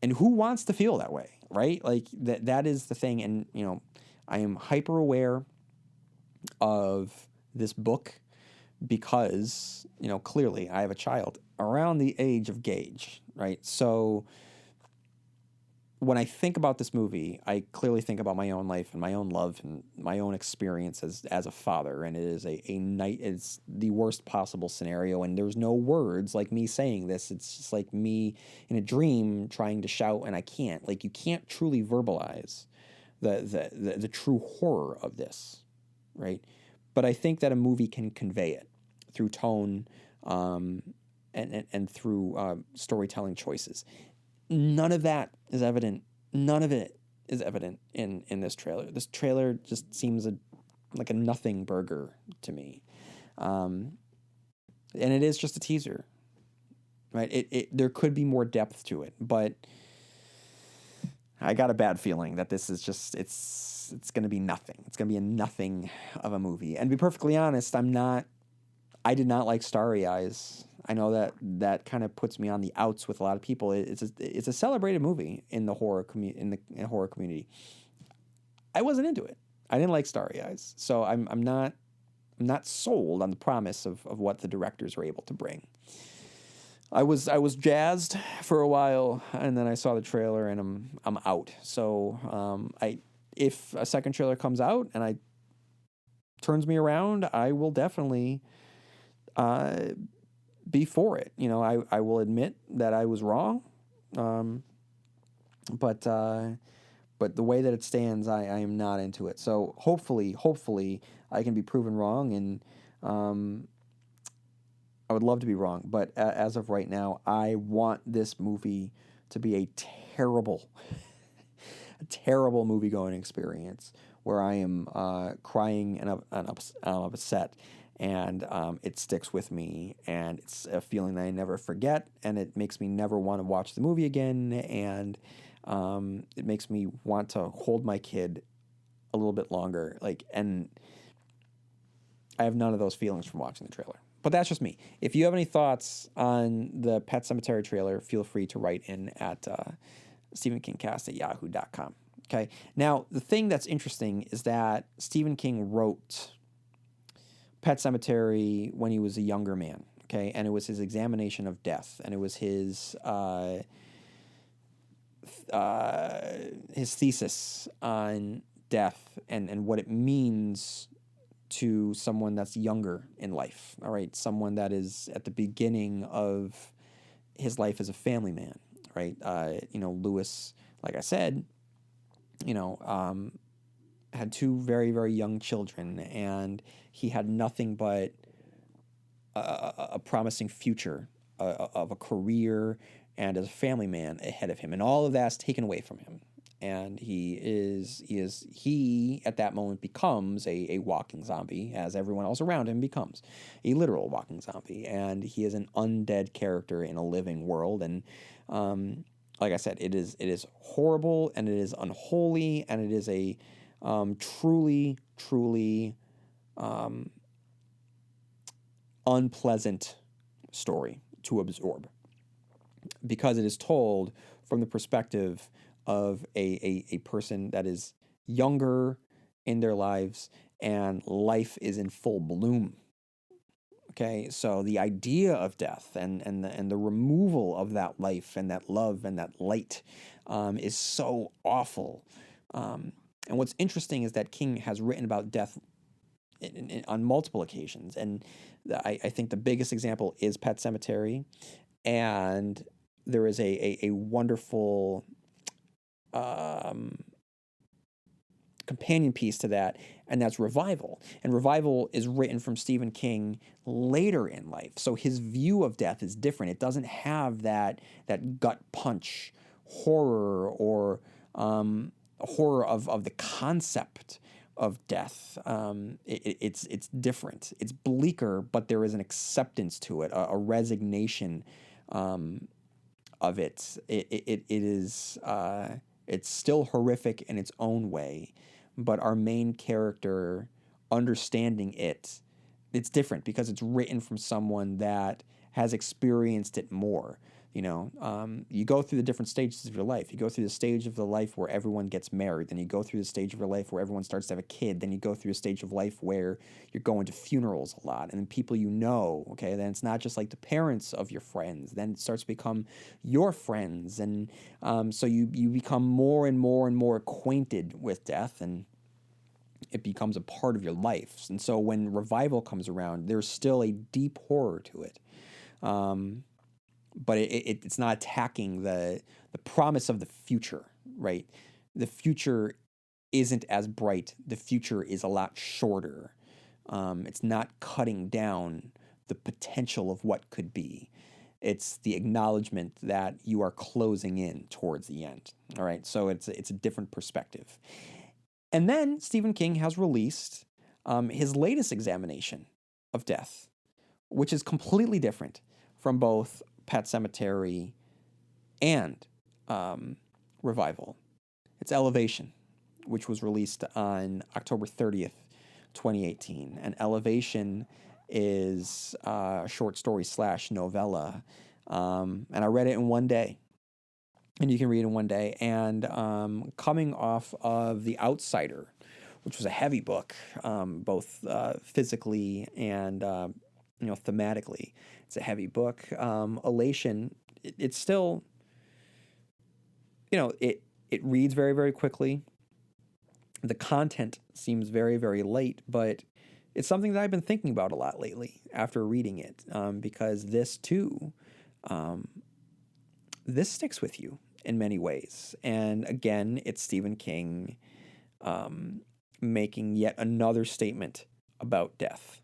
And who wants to feel that way, right? Like that is the thing. And, I am hyper aware of this book because, clearly I have a child around the age of Gage, right? So when I think about this movie, I clearly think about my own life and my own love and my own experience as a father. And it is it's the worst possible scenario. And there's no words like me saying this. It's just like me in a dream trying to shout and I can't. Like you can't truly verbalize the true horror of this, right? But I think that a movie can convey it through tone, and through storytelling choices. None of that is evident. None of it is evident in this trailer. This trailer just seems like a nothing burger to me, and it is just a teaser, right? There could be more depth to it, but I got a bad feeling that this is just it's going to be nothing. It's going to be a nothing of a movie. And to be perfectly honest, I did not like Starry Eyes. I know that kind of puts me on the outs with a lot of people. It's a celebrated movie in the horror community. I wasn't into it. I didn't like Starry Eyes, so I'm not sold on the promise of what the directors are able to bring. I was jazzed for a while, and then I saw the trailer, and I'm out. So if a second trailer comes out and I turns me around, I will definitely be for it. I will admit that I was wrong, but the way that it stands, I am not into it. So hopefully I can be proven wrong, and I would love to be wrong, but as of right now, I want this movie to be a terrible, a terrible movie-going experience where I am crying and upset, and it sticks with me, and it's a feeling that I never forget, and it makes me never want to watch the movie again, and it makes me want to hold my kid a little bit longer, and I have none of those feelings from watching the trailer. But that's just me. If you have any thoughts on the Pet Sematary trailer, feel free to write in at stephenkingcast@yahoo.com. Okay. Now, the thing that's interesting is that Stephen King wrote Pet Sematary when he was a younger man. Okay. And it was his examination of death. And it was his his thesis on death and what it means to someone that's younger in life. All right, someone that is at the beginning of his life as a family man. Right, Lewis, like I said, had two very, very young children, and he had nothing but a promising future of a career and as a family man ahead of him, and all of that's taken away from him. And he at that moment becomes a walking zombie, as everyone else around him becomes a literal walking zombie, and he is an undead character in a living world. And like I said, it is horrible, and it is unholy, and it is a truly, truly unpleasant story to absorb, because it is told from the perspective of a person that is younger in their lives and life is in full bloom. Okay, so the idea of death and the removal of that life and that love and that light is so awful. And what's interesting is that King has written about death on multiple occasions, and I think the biggest example is Pet Sematary, and there is a wonderful companion piece to that, and that's Revival. And Revival is written from Stephen King later in life, so his view of death is different. It doesn't have that gut punch horror or horror of the concept of death. It's different. It's bleaker, but there is an acceptance to it, a resignation of it. It is it's still horrific in its own way, but our main character understanding it's different because it's written from someone that has experienced it more. You go through the different stages of your life. You go through the stage of the life where everyone gets married. Then you go through the stage of your life where everyone starts to have a kid. Then you go through a stage of life where you're going to funerals a lot. And then people okay, then it's not just like the parents of your friends. Then it starts to become your friends. And so you become more and more and more acquainted with death, and it becomes a part of your life. And so when Revival comes around, there's still a deep horror to it. But it's not attacking the promise of the future, right? The future isn't as bright. The future is a lot shorter. It's not cutting down the potential of what could be. It's the acknowledgement that you are closing in towards the end. All right, so it's a different perspective. And then Stephen King has released his latest examination of death, which is completely different from both Pet Sematary and Revival. It's Elevation, which was released on October 30th, 2018. And Elevation is a short story / novella. And I read it in one day. And you can read it in one day. And coming off of The Outsider, which was a heavy book, both physically and thematically. It's a heavy book. Elation, it's still, it reads very, very quickly. The content seems very, very light, but it's something that I've been thinking about a lot lately after reading it, because this too, this sticks with you in many ways. And again, it's Stephen King making yet another statement about death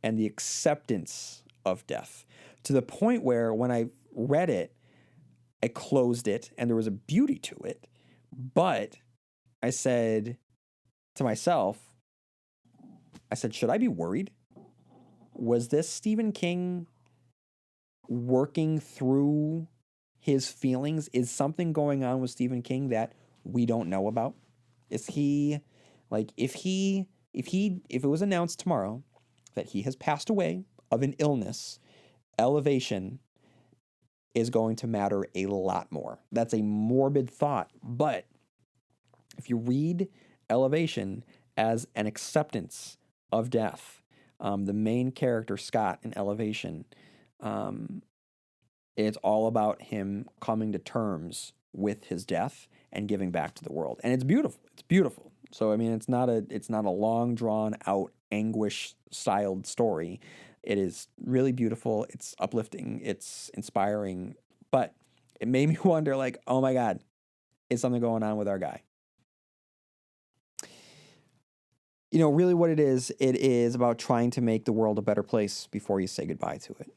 and the acceptance of death, to the point where when I read it, I closed it and there was a beauty to it. But I said to myself, should I be worried? Was this Stephen King working through his feelings? Is something going on with Stephen King that we don't know about? Is he, like, if it was announced tomorrow that he has passed away of an illness, Elevation is going to matter a lot more. That's a morbid thought, but if you read Elevation as an acceptance of death, the main character, Scott, in Elevation, it's all about him coming to terms with his death and giving back to the world. And it's beautiful. It's beautiful. So I mean, it's not a long drawn out anguish styled story. It is really beautiful. It's uplifting. It's inspiring. But it made me wonder, like, oh my God, is something going on with our guy? You know, really what it is about trying to make the world a better place before you say goodbye to it.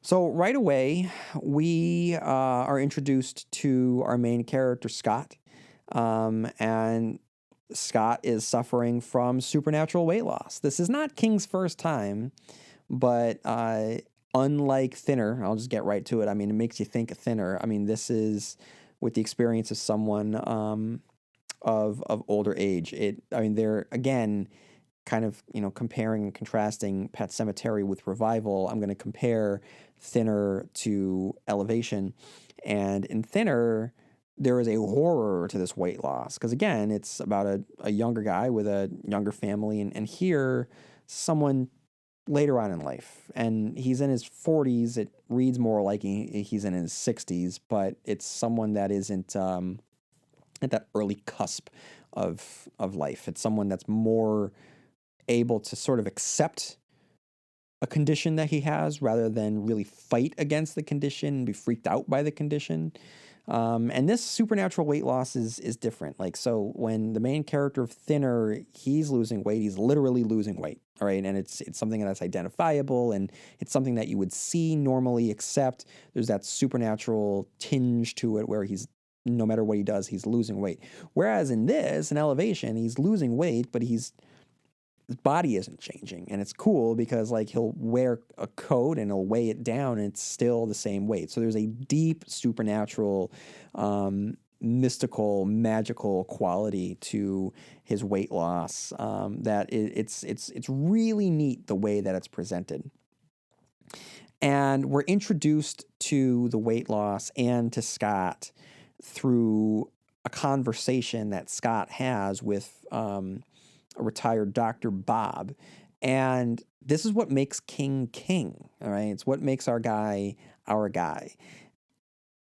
So right away, we are introduced to our main character, Scott. And Scott is suffering from supernatural weight loss. This is not King's first time, but unlike Thinner, I'll just get right to it. I mean, it makes you think of Thinner. I mean, this is with the experience of someone of older age. They're again kind of, comparing and contrasting Pet Sematary with Revival. I'm going to compare Thinner to Elevation, and in Thinner, there is a horror to this weight loss because again, it's about a younger guy with a younger family, and here, someone later on in life, and he's in his 40s. It reads more like he's in his 60s, but it's someone that isn't at that early cusp of life. It's someone that's more able to sort of accept a condition that he has rather than really fight against the condition and be freaked out by the condition. And this supernatural weight loss is different. Like, so when the main character of Thinner, he's losing weight, he's literally losing weight. All right. And it's something that's identifiable, and it's something that you would see normally, except there's that supernatural tinge to it where no matter what he does, he's losing weight. Whereas in Elevation, he's losing weight, but his body isn't changing. And it's cool because like he'll wear a coat and he'll weigh it down and it's still the same weight. So there's a deep supernatural, mystical, magical quality to his weight loss that it's really neat the way that it's presented. And we're introduced to the weight loss and to Scott through a conversation that Scott has with a retired Dr. Bob. And this is what makes King King, all right? It's what makes our guy our guy.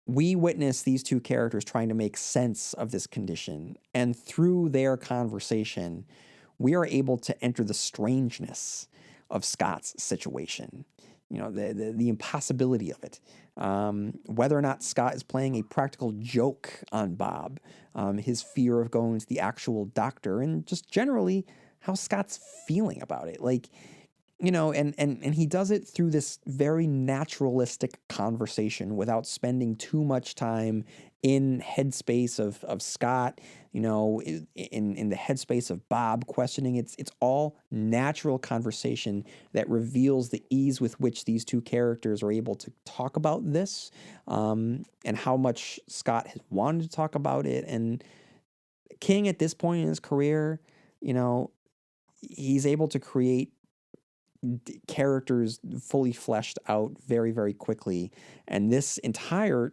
We witness these two characters trying to make sense of this condition. And through their conversation, we are able to enter the strangeness of Scott's situation. You know, the impossibility of it. Whether or not Scott is playing a practical joke on Bob, his fear of going to the actual doctor, and just generally how Scott's feeling about it. Like, you know, and he does it through this very naturalistic conversation without spending too much time in headspace of Scott, you know, in the headspace of Bob questioning. It's all natural conversation that reveals the ease with which these two characters are able to talk about this, and how much Scott has wanted to talk about it. And King, at this point in his career, you know, he's able to create characters fully fleshed out very, very quickly. And this entire,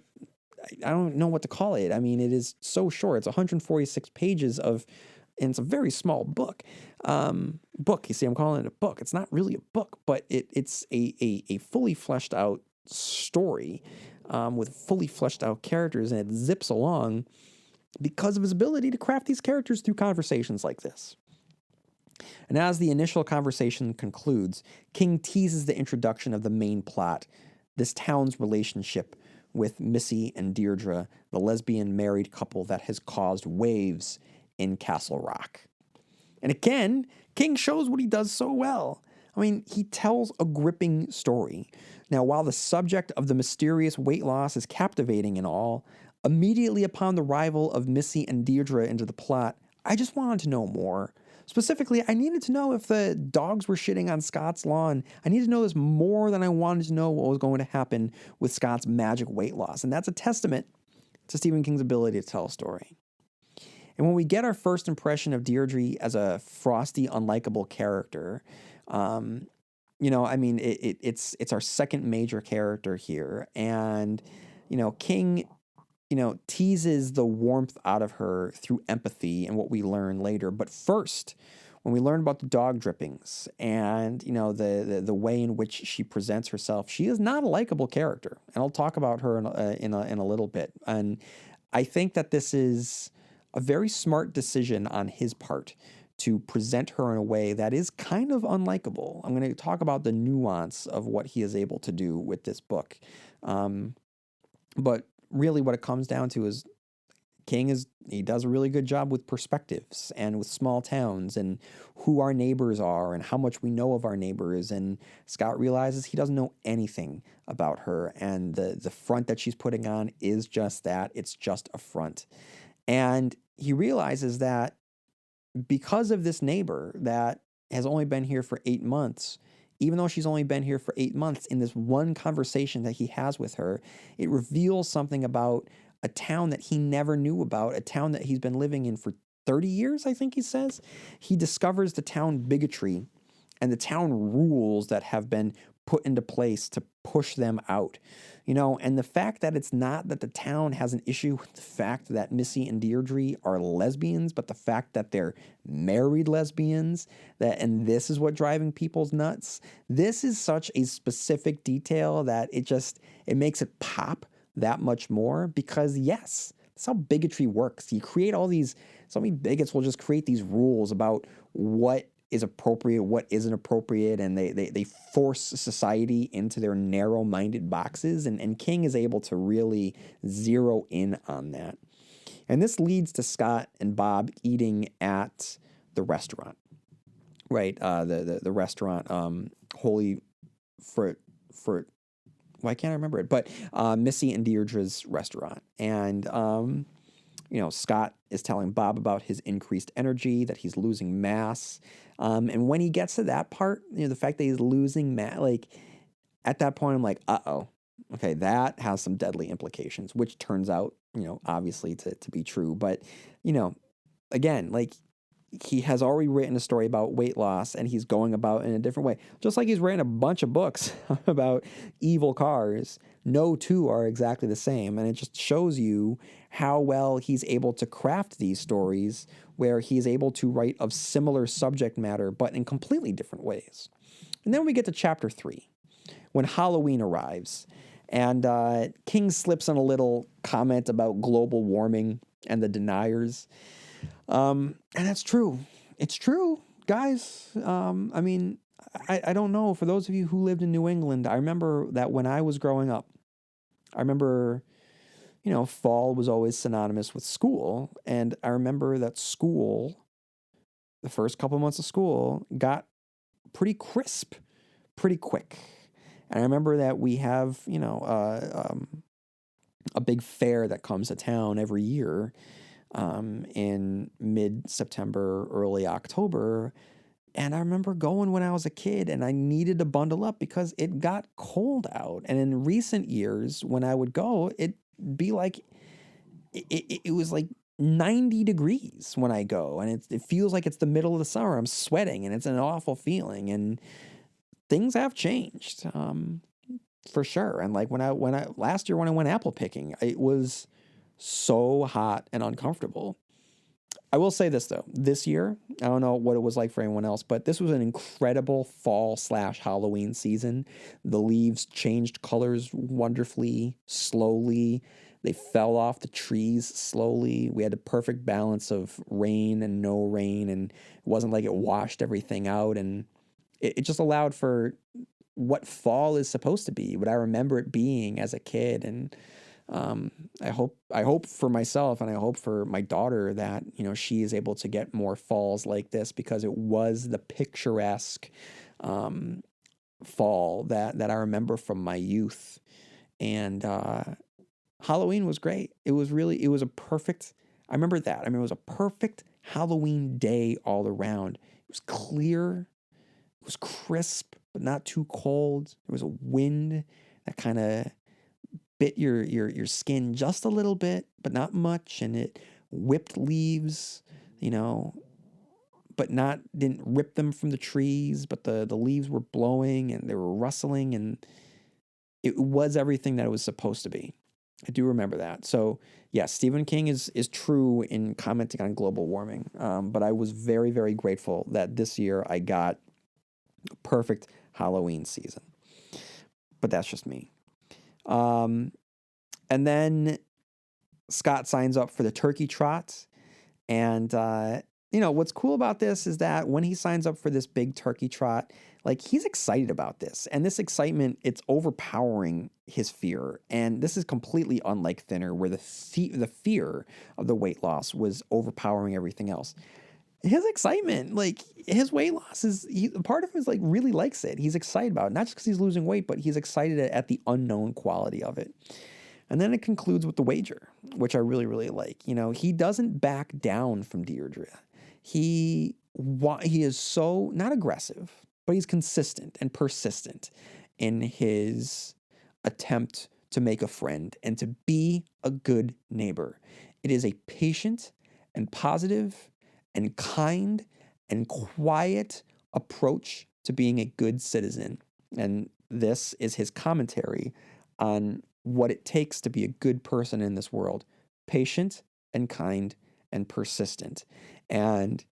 I don't know what to call it. I mean, it is so short. It's 146 pages and it's a very small book. You see, I'm calling it a book. It's not really a book, but it's a fully fleshed out story with fully fleshed out characters, and it zips along because of his ability to craft these characters through conversations like this. And as the initial conversation concludes, King teases the introduction of the main plot, this town's relationship with Missy and Deirdre, the lesbian married couple that has caused waves in Castle Rock. And again, King shows what he does so well. I mean, he tells a gripping story. Now, while the subject of the mysterious weight loss is captivating and all, immediately upon the arrival of Missy and Deirdre into the plot, I just wanted to know more. Specifically, I needed to know if the dogs were shitting on Scott's lawn. I needed to know this more than I wanted to know what was going to happen with Scott's magic weight loss. And that's a testament to Stephen King's ability to tell a story. And when we get our first impression of Deirdre as a frosty, unlikable character, you know, I mean, it's our second major character here. And, you know, King, you know, teases the warmth out of her through empathy and what we learn later. But first, when we learn about the dog drippings and, you know, the way in which she presents herself, she is not a likable character. And I'll talk about her in a little bit. And I think that this is a very smart decision on his part to present her in a way that is kind of unlikable. I'm going to talk about the nuance of what he is able to do with this book. But really what it comes down to is he does a really good job with perspectives and with small towns and who our neighbors are and how much we know of our neighbors. And Scott realizes he doesn't know anything about her. And the front that she's putting on is just that. It's just a front. And he realizes that because of this neighbor that has only been here for 8 months, even though she's only been here for 8 months, in this one conversation that he has with her, it reveals something about a town that he never knew about, a town that he's been living in for 30 years, I think he says. He discovers the town bigotry and the town rules that have been put into place to push them out. You know, and the fact that it's not that the town has an issue with the fact that Missy and Deirdre are lesbians, but the fact that they're married lesbians, and this is what driving people's nuts. This is such a specific detail that it makes it pop that much more, because yes, that's how bigotry works. You create so many bigots will just create these rules about what is appropriate, what isn't appropriate, and they force society into their narrow-minded boxes, and King is able to really zero in on that. And this leads to Scott and Bob eating at the restaurant, right? The restaurant, Holy Fruit, why can't I remember it? But Missy and Deirdre's restaurant. And, Scott is telling Bob about his increased energy, that he's losing mass. And when he gets to that part, the fact that he's losing mass, like, at that point, I'm like, uh-oh. Okay, that has some deadly implications, which turns out, obviously to be true. But, again, like, he has already written a story about weight loss, and he's going about it in a different way. Just like he's written a bunch of books about evil cars, no two are exactly the same. And it just shows you how well he's able to craft these stories, where he's able to write of similar subject matter, but in completely different ways. And then we get to chapter 3, when Halloween arrives. And King slips in a little comment about global warming and the deniers. And that's true. It's true, guys. I don't know. For those of you who lived in New England, I remember that when I was growing up, I remember, fall was always synonymous with school. And I remember that school, the first couple months of school, got pretty crisp pretty quick. And I remember that we have, a big fair that comes to town every year. In mid-September, early October. And I remember going when I was a kid, and I needed to bundle up because it got cold out. And in recent years, when I would go, it'd be like, it was like 90 degrees when I go. And it feels like it's the middle of the summer. I'm sweating, and it's an awful feeling. And things have changed, for sure. And like last year when I went apple picking, it was so hot and uncomfortable. I will say this though, this year, I don't know what it was like for anyone else, but this was an incredible fall/Halloween season. The leaves changed colors wonderfully, slowly. They fell off the trees slowly. We had the perfect balance of rain and no rain, and it wasn't like it washed everything out. And it just allowed for what fall is supposed to be, what I remember it being as a kid. And I hope for myself, and I hope for my daughter that, she is able to get more falls like this, because it was the picturesque fall that I remember from my youth. And Halloween was great. It was a perfect, I remember that. I mean, it was a perfect Halloween day all around. It was clear, it was crisp, but not too cold. There was a wind that kind of bit your skin just a little bit, but not much, and it whipped leaves, but didn't rip them from the trees, but the leaves were blowing and they were rustling, and it was everything that it was supposed to be. I do remember that. So, yes, Stephen King is true in commenting on global warming. But I was very, very grateful that this year I got a perfect Halloween season. But that's just me. And then Scott signs up for the turkey trot. And, what's cool about this is that when he signs up for this big turkey trot, like he's excited about this. And this excitement, it's overpowering his fear. And this is completely unlike Thinner, where the fear of the weight loss was overpowering everything else. His excitement, like his weight loss part of him is like really likes it. He's excited about it, not just because he's losing weight, but he's excited at the unknown quality of it. And then it concludes with the wager, which I really, really like. He doesn't back down from Deirdre. He is so not aggressive, but he's consistent and persistent in his attempt to make a friend and to be a good neighbor. It is a patient and positive and kind and quiet approach to being a good citizen. And this is his commentary on what it takes to be a good person in this world: patient and kind and persistent. And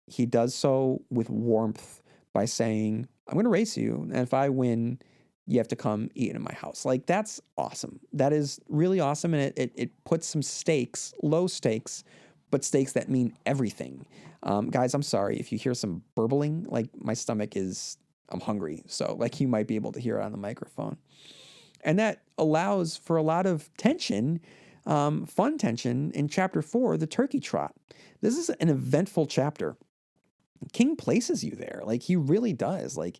he does so with warmth by saying, I'm going to race you. And if I win, you have to come eat in my house. Like, that's awesome. That is really awesome. And it puts some stakes, low stakes, but stakes that mean everything. Guys, I'm sorry if you hear some burbling. Like, my stomach I'm hungry. So, like, you might be able to hear it on the microphone. And that allows for a lot of tension, fun tension in chapter 4, the turkey trot. This is an eventful chapter. King places you there. Like, he really does. Like,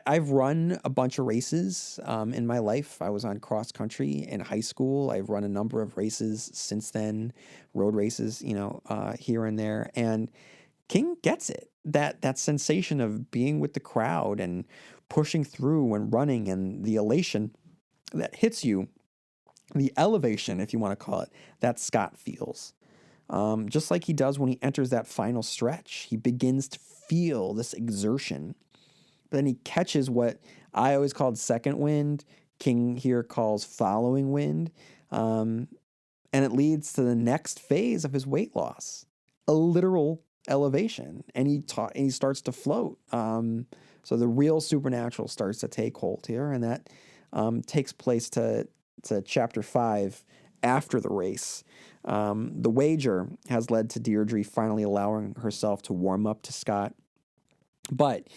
I've run a bunch of races in my life. I was on cross country in high school. I've run a number of races since then, road races, here and there. And King gets it. That sensation of being with the crowd and pushing through and running, and the elation that hits you, the elevation, if you want to call it, that Scott feels. Just like he does when he enters that final stretch. He begins to feel this exertion. But then he catches what I always called second wind. King here calls following wind. And it leads to the next phase of his weight loss, a literal elevation. And he starts to float. So the real supernatural starts to take hold here. And that takes place to chapter 5 after the race. The wager has led to Deirdre finally allowing herself to warm up to Scott. But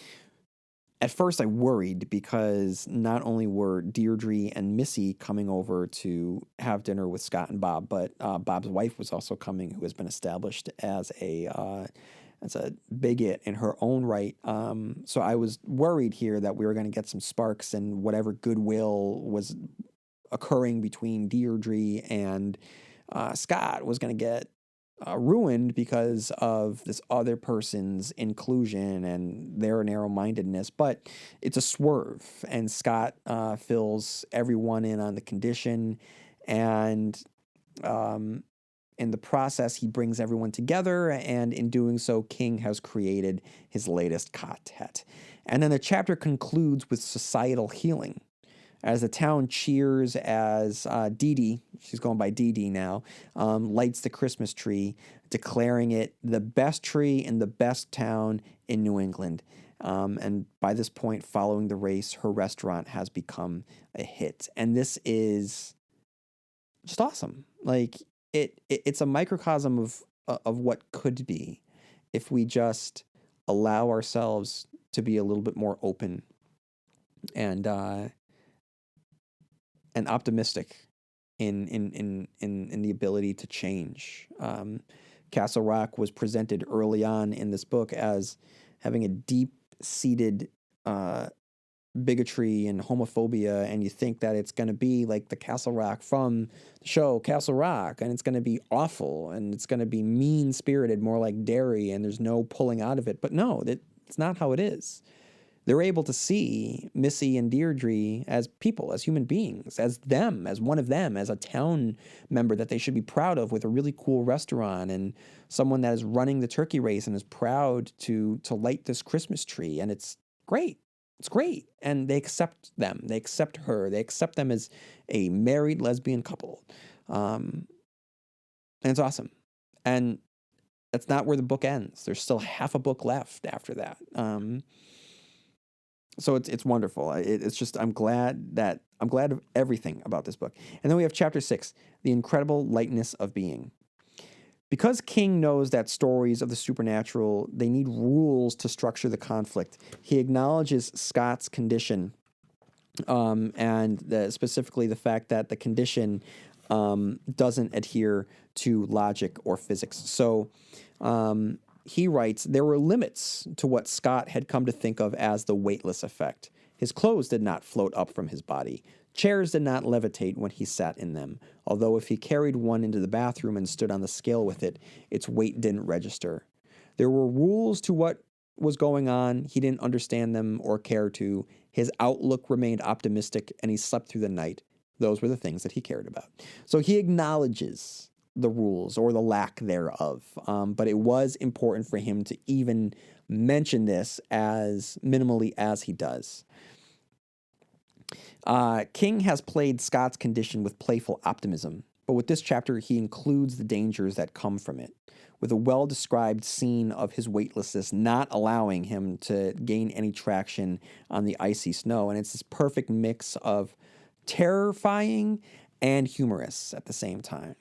at first I worried, because not only were Deirdre and Missy coming over to have dinner with Scott and Bob, but Bob's wife was also coming, who has been established as a bigot in her own right. So I was worried here that we were going to get some sparks, and whatever goodwill was occurring between Deirdre and Scott was going to get ruined because of this other person's inclusion and their narrow-mindedness. But it's a swerve, and Scott fills everyone in on the condition, and in the process, he brings everyone together, and in doing so, King has created his latest quartet. And then the chapter concludes with societal healing, as the town cheers as Dee Dee, she's going by Dee Dee now, lights the Christmas tree, declaring it the best tree in the best town in New England. And by this point, following the race, her restaurant has become a hit. And this is just awesome. Like, it's a microcosm of what could be if we just allow ourselves to be a little bit more open and optimistic in the ability to change. Castle Rock was presented early on in this book as having a deep-seated bigotry and homophobia, and you think that it's going to be like the Castle Rock from the show Castle Rock, and it's going to be awful, and it's going to be mean-spirited, more like Derry, and there's no pulling out of it. But no, it's not how it is. They're able to see Missy and Deirdre as people, as human beings, as them, as one of them, as a town member that they should be proud of, with a really cool restaurant, and someone that is running the turkey race and is proud to light this Christmas tree. And it's great. it's great. And they accept them. They accept her. They accept them as a married lesbian couple. And it's awesome. And that's not where the book ends. There's still half a book left after that. So it's wonderful. It's just I'm glad of everything about this book. And then we have chapter 6, The Incredible Lightness of Being. Because King knows that stories of the supernatural, they need rules to structure the conflict. He acknowledges Scott's condition, and specifically the fact that the condition doesn't adhere to logic or physics. So he writes, there were limits to what Scott had come to think of as the weightless effect. His clothes did not float up from his body. Chairs did not levitate when he sat in them, although if he carried one into the bathroom and stood on the scale with it, its weight didn't register. There were rules to what was going on. He didn't understand them or care to. His outlook remained optimistic, and he slept through the night. Those were the things that he cared about. So he acknowledges the rules or the lack thereof. But it was important for him to even mention this as minimally as he does. King has played Scott's condition with playful optimism, but with this chapter, he includes the dangers that come from it, with a well-described scene of his weightlessness not allowing him to gain any traction on the icy snow. And it's this perfect mix of terrifying and humorous at the same time.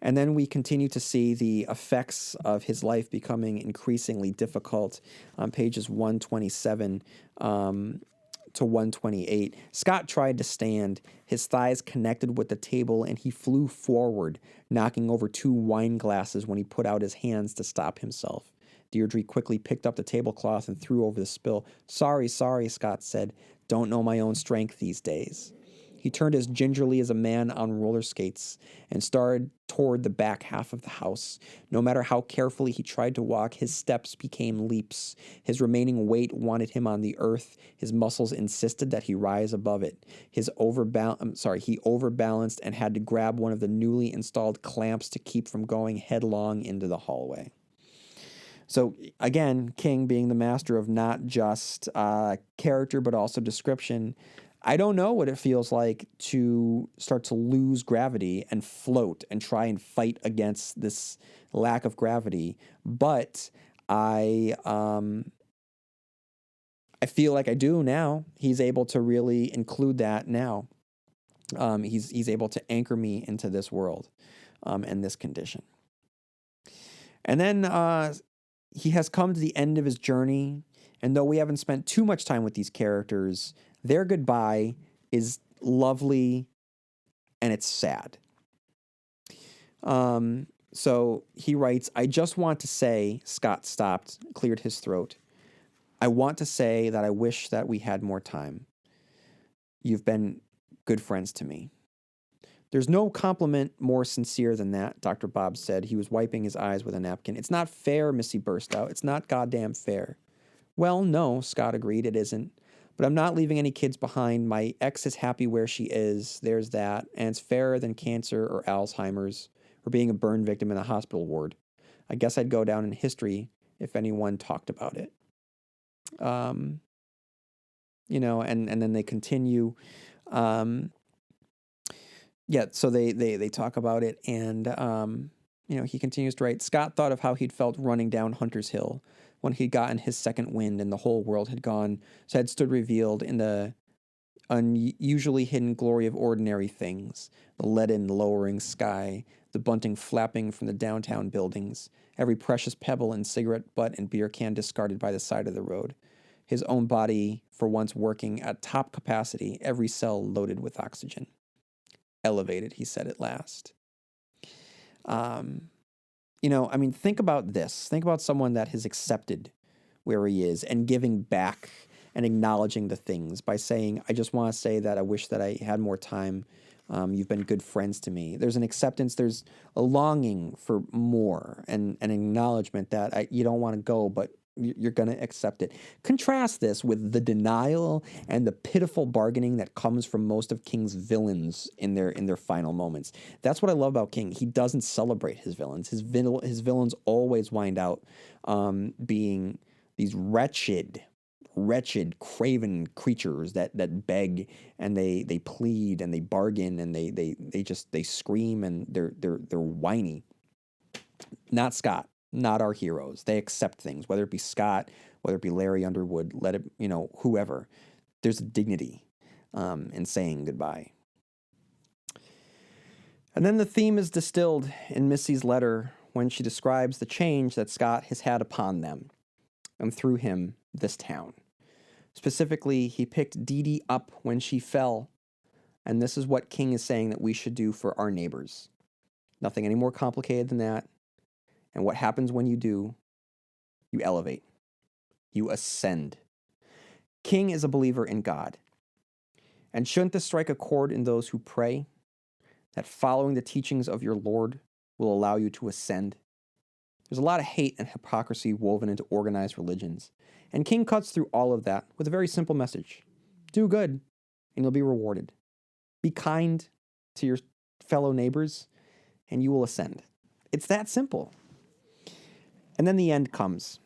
And then we continue to see the effects of his life becoming increasingly difficult on pages 127 to 128. Scott tried to stand. His thighs connected with the table, and he flew forward, knocking over 2 wine glasses when he put out his hands to stop himself. Deirdre quickly picked up the tablecloth and threw over the spill. Sorry, Scott said. Don't know my own strength these days. He turned as gingerly as a man on roller skates and started toward the back half of the house. No matter how carefully he tried to walk, his steps became leaps. His remaining weight wanted him on the earth. His muscles insisted that he rise above it. He overbalanced and had to grab one of the newly installed clamps to keep from going headlong into the hallway. So again, King being the master of not just character but also description. I don't know what it feels like to start to lose gravity and float and try and fight against this lack of gravity, but I feel like I do now. He's able to really include that now. He's able to anchor me into this world and this condition. And then he has come to the end of his journey, and though we haven't spent too much time with these characters, their goodbye is lovely and it's sad. So he writes, I just want to say, Scott stopped, cleared his throat. I want to say that I wish that we had more time. You've been good friends to me. There's no compliment more sincere than that, Dr. Bob said. He was wiping his eyes with a napkin. It's not fair, Missy burst out. It's not goddamn fair. Well, no, Scott agreed, it isn't. But I'm not leaving any kids behind. My ex is happy where she is. There's that. And it's fairer than cancer or Alzheimer's or being a burn victim in a hospital ward. I guess I'd go down in history if anyone talked about it. And then they continue. So they talk about it, and he continues to write. Scott thought of how he'd felt running down Hunter's Hill when he'd gotten his second wind and the whole world had gone, so had stood revealed in the unusually hidden glory of ordinary things, the leaden lowering sky, the bunting flapping from the downtown buildings, every precious pebble and cigarette butt and beer can discarded by the side of the road, his own body for once working at top capacity, every cell loaded with oxygen. Elevated, he said at last. Think about this. Think about someone that has accepted where he is and giving back and acknowledging the things by saying, I just want to say that I wish that I had more time. You've been good friends to me. There's an acceptance. There's a longing for more and an acknowledgement that you don't want to go, but you're going to accept it. Contrast this with the denial and the pitiful bargaining that comes from most of King's villains in their final moments. That's what I love about King. He doesn't celebrate his villains. His villains always wind out being these wretched wretched, craven creatures that beg and they plead and they bargain and they scream and they're whiny. Not Scott, not our heroes. They accept things, whether it be Scott, whether it be Larry Underwood, let it, whoever. There's a dignity in saying goodbye. And then the theme is distilled in Missy's letter when she describes the change that Scott has had upon them and through him, this town. Specifically, he picked Dee Dee up when she fell, and this is what King is saying that we should do for our neighbors. Nothing any more complicated than that. And what happens when you do? You elevate. You ascend. King is a believer in God. And shouldn't this strike a chord in those who pray? That following the teachings of your Lord will allow you to ascend? There's a lot of hate and hypocrisy woven into organized religions. And King cuts through all of that with a very simple message. Do good, and you'll be rewarded. Be kind to your fellow neighbors, and you will ascend. It's that simple. And then the end comes.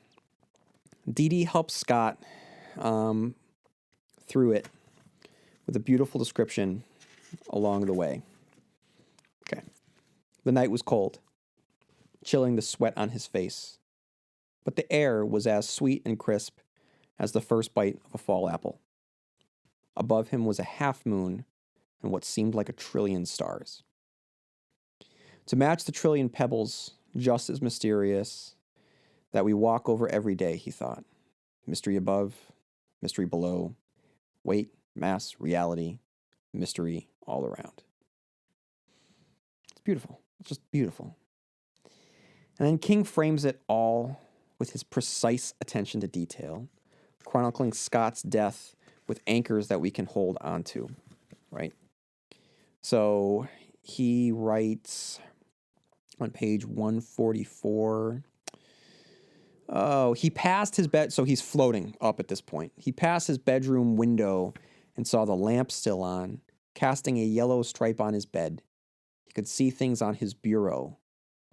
Dee Dee helps Scott through it with a beautiful description along the way. Okay. The night was cold, chilling the sweat on his face, but the air was as sweet and crisp as the first bite of a fall apple. Above him was a half moon and what seemed like 1,000,000,000,000 stars. To match the 1,000,000,000,000 pebbles, just as mysterious, that we walk over every day, he thought. Mystery above, mystery below, weight, mass, reality, mystery all around. It's beautiful. It's just beautiful. And then King frames it all with his precise attention to detail, chronicling Scott's death with anchors that we can hold onto, right? So he writes on page 144, he passed his bed, so he's floating up at this point. He passed his bedroom window and saw the lamp still on, casting a yellow stripe on his bed. He could see things on his bureau,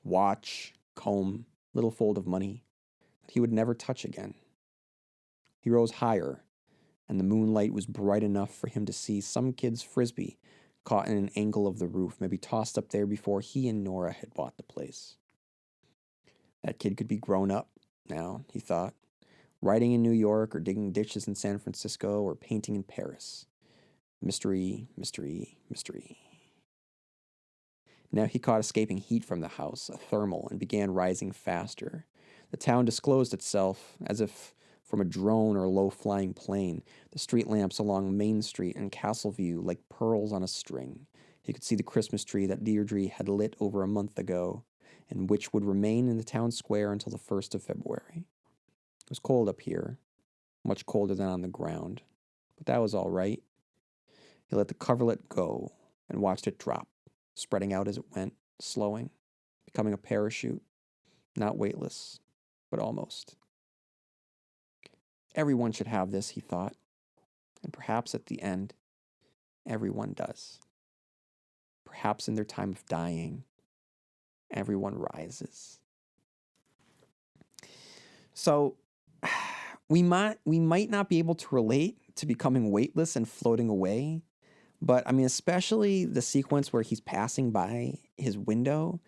watch, comb, little fold of money, that he would never touch again. He rose higher, and the moonlight was bright enough for him to see some kid's frisbee caught in an angle of the roof, maybe tossed up there before he and Nora had bought the place. That kid could be grown up now, he thought, writing in New York or digging ditches in San Francisco or painting in Paris. Mystery, mystery, mystery. Now he caught escaping heat from the house, a thermal, and began rising faster. The town disclosed itself as if from a drone or low-flying plane, the street lamps along Main Street and Castleview like pearls on a string. He could see the Christmas tree that Deirdre had lit over a month ago, and which would remain in the town square until the 1st of February. It was cold up here, much colder than on the ground, but that was all right. He let the coverlet go and watched it drop, spreading out as it went, slowing, becoming a parachute, not weightless, but almost. Everyone should have this, he thought, and perhaps at the end, everyone does. Perhaps in their time of dying, everyone rises. So, we might not be able to relate to becoming weightless and floating away, but I mean, especially the sequence where he's passing by his window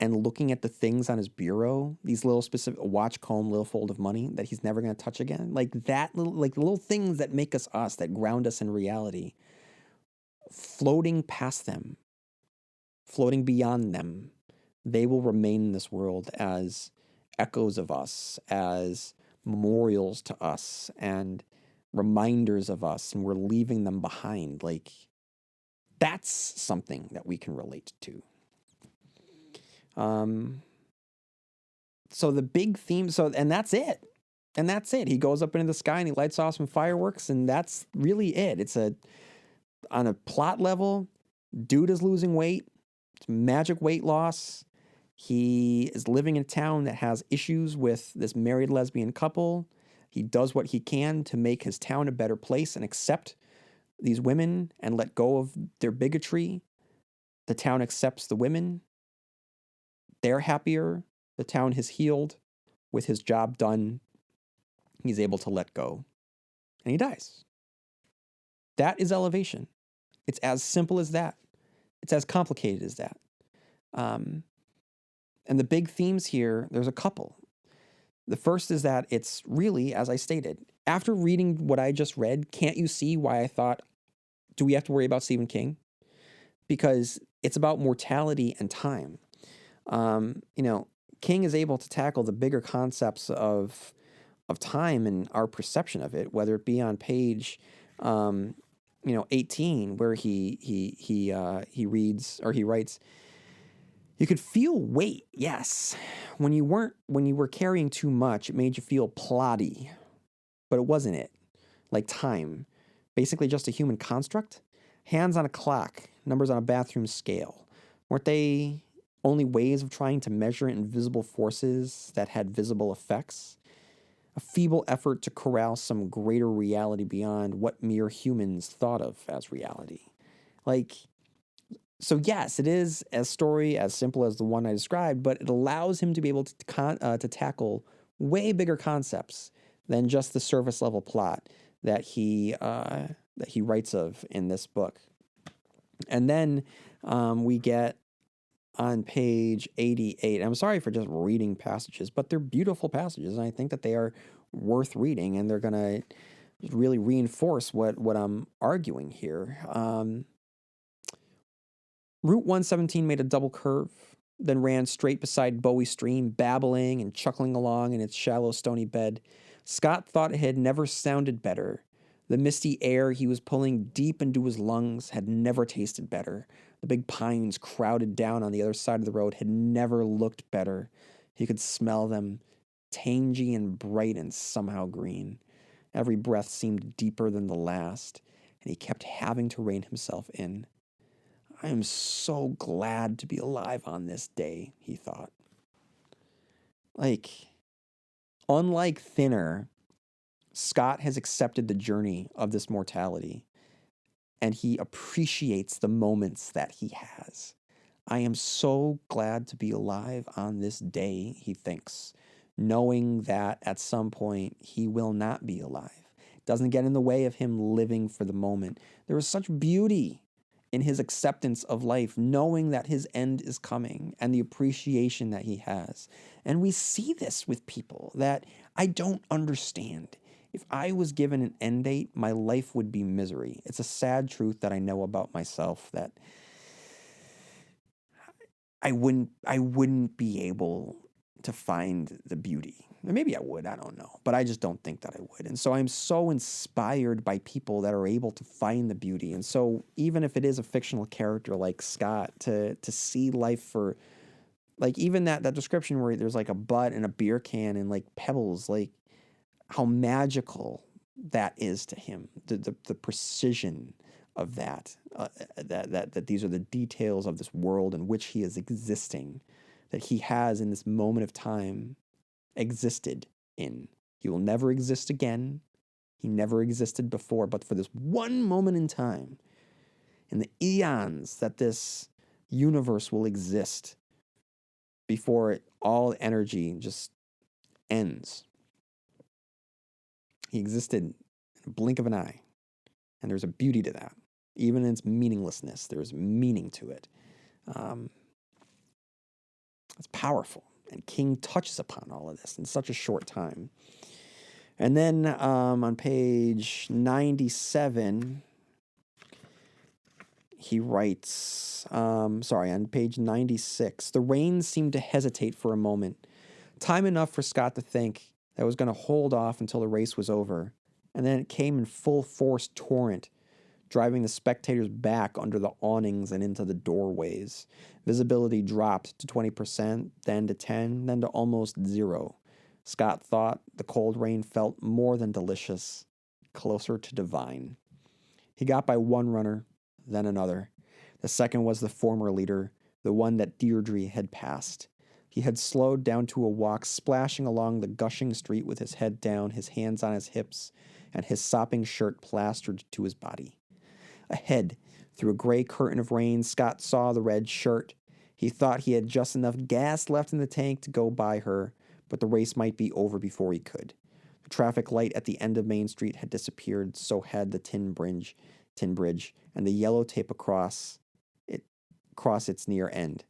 and looking at the things on his bureau, these little specific watch, comb, little fold of money that he's never going to touch again, like that little, like little things that make us us, that ground us in reality, floating past them, floating beyond them, they will remain in this world as echoes of us, as memorials to us, and reminders of us, and we're leaving them behind. Like, that's something that we can relate to. So the big theme, and that's it. And that's it. He goes up into the sky and he lights off some fireworks, and that's really it. It's on a plot level, dude is losing weight. It's magic weight loss. He is living in a town that has issues with this married lesbian couple. He does what he can to make his town a better place and accept these women and let go of their bigotry. The town accepts the women. They're happier. The town has healed. With his job done, he's able to let go. and he dies. That is elevation. It's as simple as that. It's as complicated as that. And the big themes here, there's a couple. The first is that it's really, as I stated, after reading what I just read, can't you see why I thought, do we have to worry about Stephen King? Because it's about mortality and time. King is able to tackle the bigger concepts of time and our perception of it, whether it be on page 18, where he reads or he writes, you could feel weight, yes. When you were carrying too much, it made you feel plotty. But it wasn't it. Like time. Basically just a human construct. Hands on a clock, numbers on a bathroom scale. Weren't they only ways of trying to measure invisible forces that had visible effects? A feeble effort to corral some greater reality beyond what mere humans thought of as reality. So yes, it is a story as simple as the one I described, but it allows him to be able to tackle way bigger concepts than just the surface level plot that he writes of in this book. And then we get on page 88. I'm sorry for just reading passages, but they're beautiful passages, and I think that they are worth reading, and they're going to really reinforce what I'm arguing here. Route 117 made a double curve, then ran straight beside Bowie Stream, babbling and chuckling along in its shallow, stony bed. Scott thought it had never sounded better. The misty air he was pulling deep into his lungs had never tasted better. The big pines crowded down on the other side of the road had never looked better. He could smell them, tangy and bright and somehow green. Every breath seemed deeper than the last, and he kept having to rein himself in. I am so glad to be alive on this day, he thought. Unlike Thinner, Scott has accepted the journey of this mortality, and he appreciates the moments that he has. I am so glad to be alive on this day, he thinks, knowing that at some point he will not be alive. It doesn't get in the way of him living for the moment. There is such beauty in his acceptance of life, knowing that his end is coming and the appreciation that he has. And we see this with people that I don't understand. If I was given an end date, my life would be misery. It's a sad truth that I know about myself, that I wouldn't be able to find the beauty. Or maybe I would, I don't know. But I just don't think that I would. And so I'm so inspired by people that are able to find the beauty. And so even if it is a fictional character like Scott, to see life for, even that description where there's a butt and a beer can and pebbles, how magical that is to him. The precision of that, that these are the details of this world in which he is existing, that he has in this moment of time existed in. He will never exist again. He never existed before, but for this one moment in time, in the eons that this universe will exist, before all energy just ends. He existed in a blink of an eye, and there's a beauty to that. Even in its meaninglessness, there's meaning to it. It's powerful. And King touches upon all of this in such a short time. And then on page 97, he writes, on page 96, the rain seemed to hesitate for a moment. Time enough for Scott to think that it was going to hold off until the race was over. And then it came in full force torrent, driving the spectators back under the awnings and into the doorways. Visibility dropped to 20%, then to 10%, then to almost 0. Scott thought the cold rain felt more than delicious, closer to divine. He got by one runner, then another. The second was the former leader, the one that Deirdre had passed. He had slowed down to a walk, splashing along the gushing street with his head down, his hands on his hips, and his sopping shirt plastered to his body. Ahead, through a gray curtain of rain, Scott saw the red shirt. He thought he had just enough gas left in the tank to go by her, but the race might be over before he could. The traffic light at the end of Main Street had disappeared, so had the tin bridge, and the yellow tape across its near end.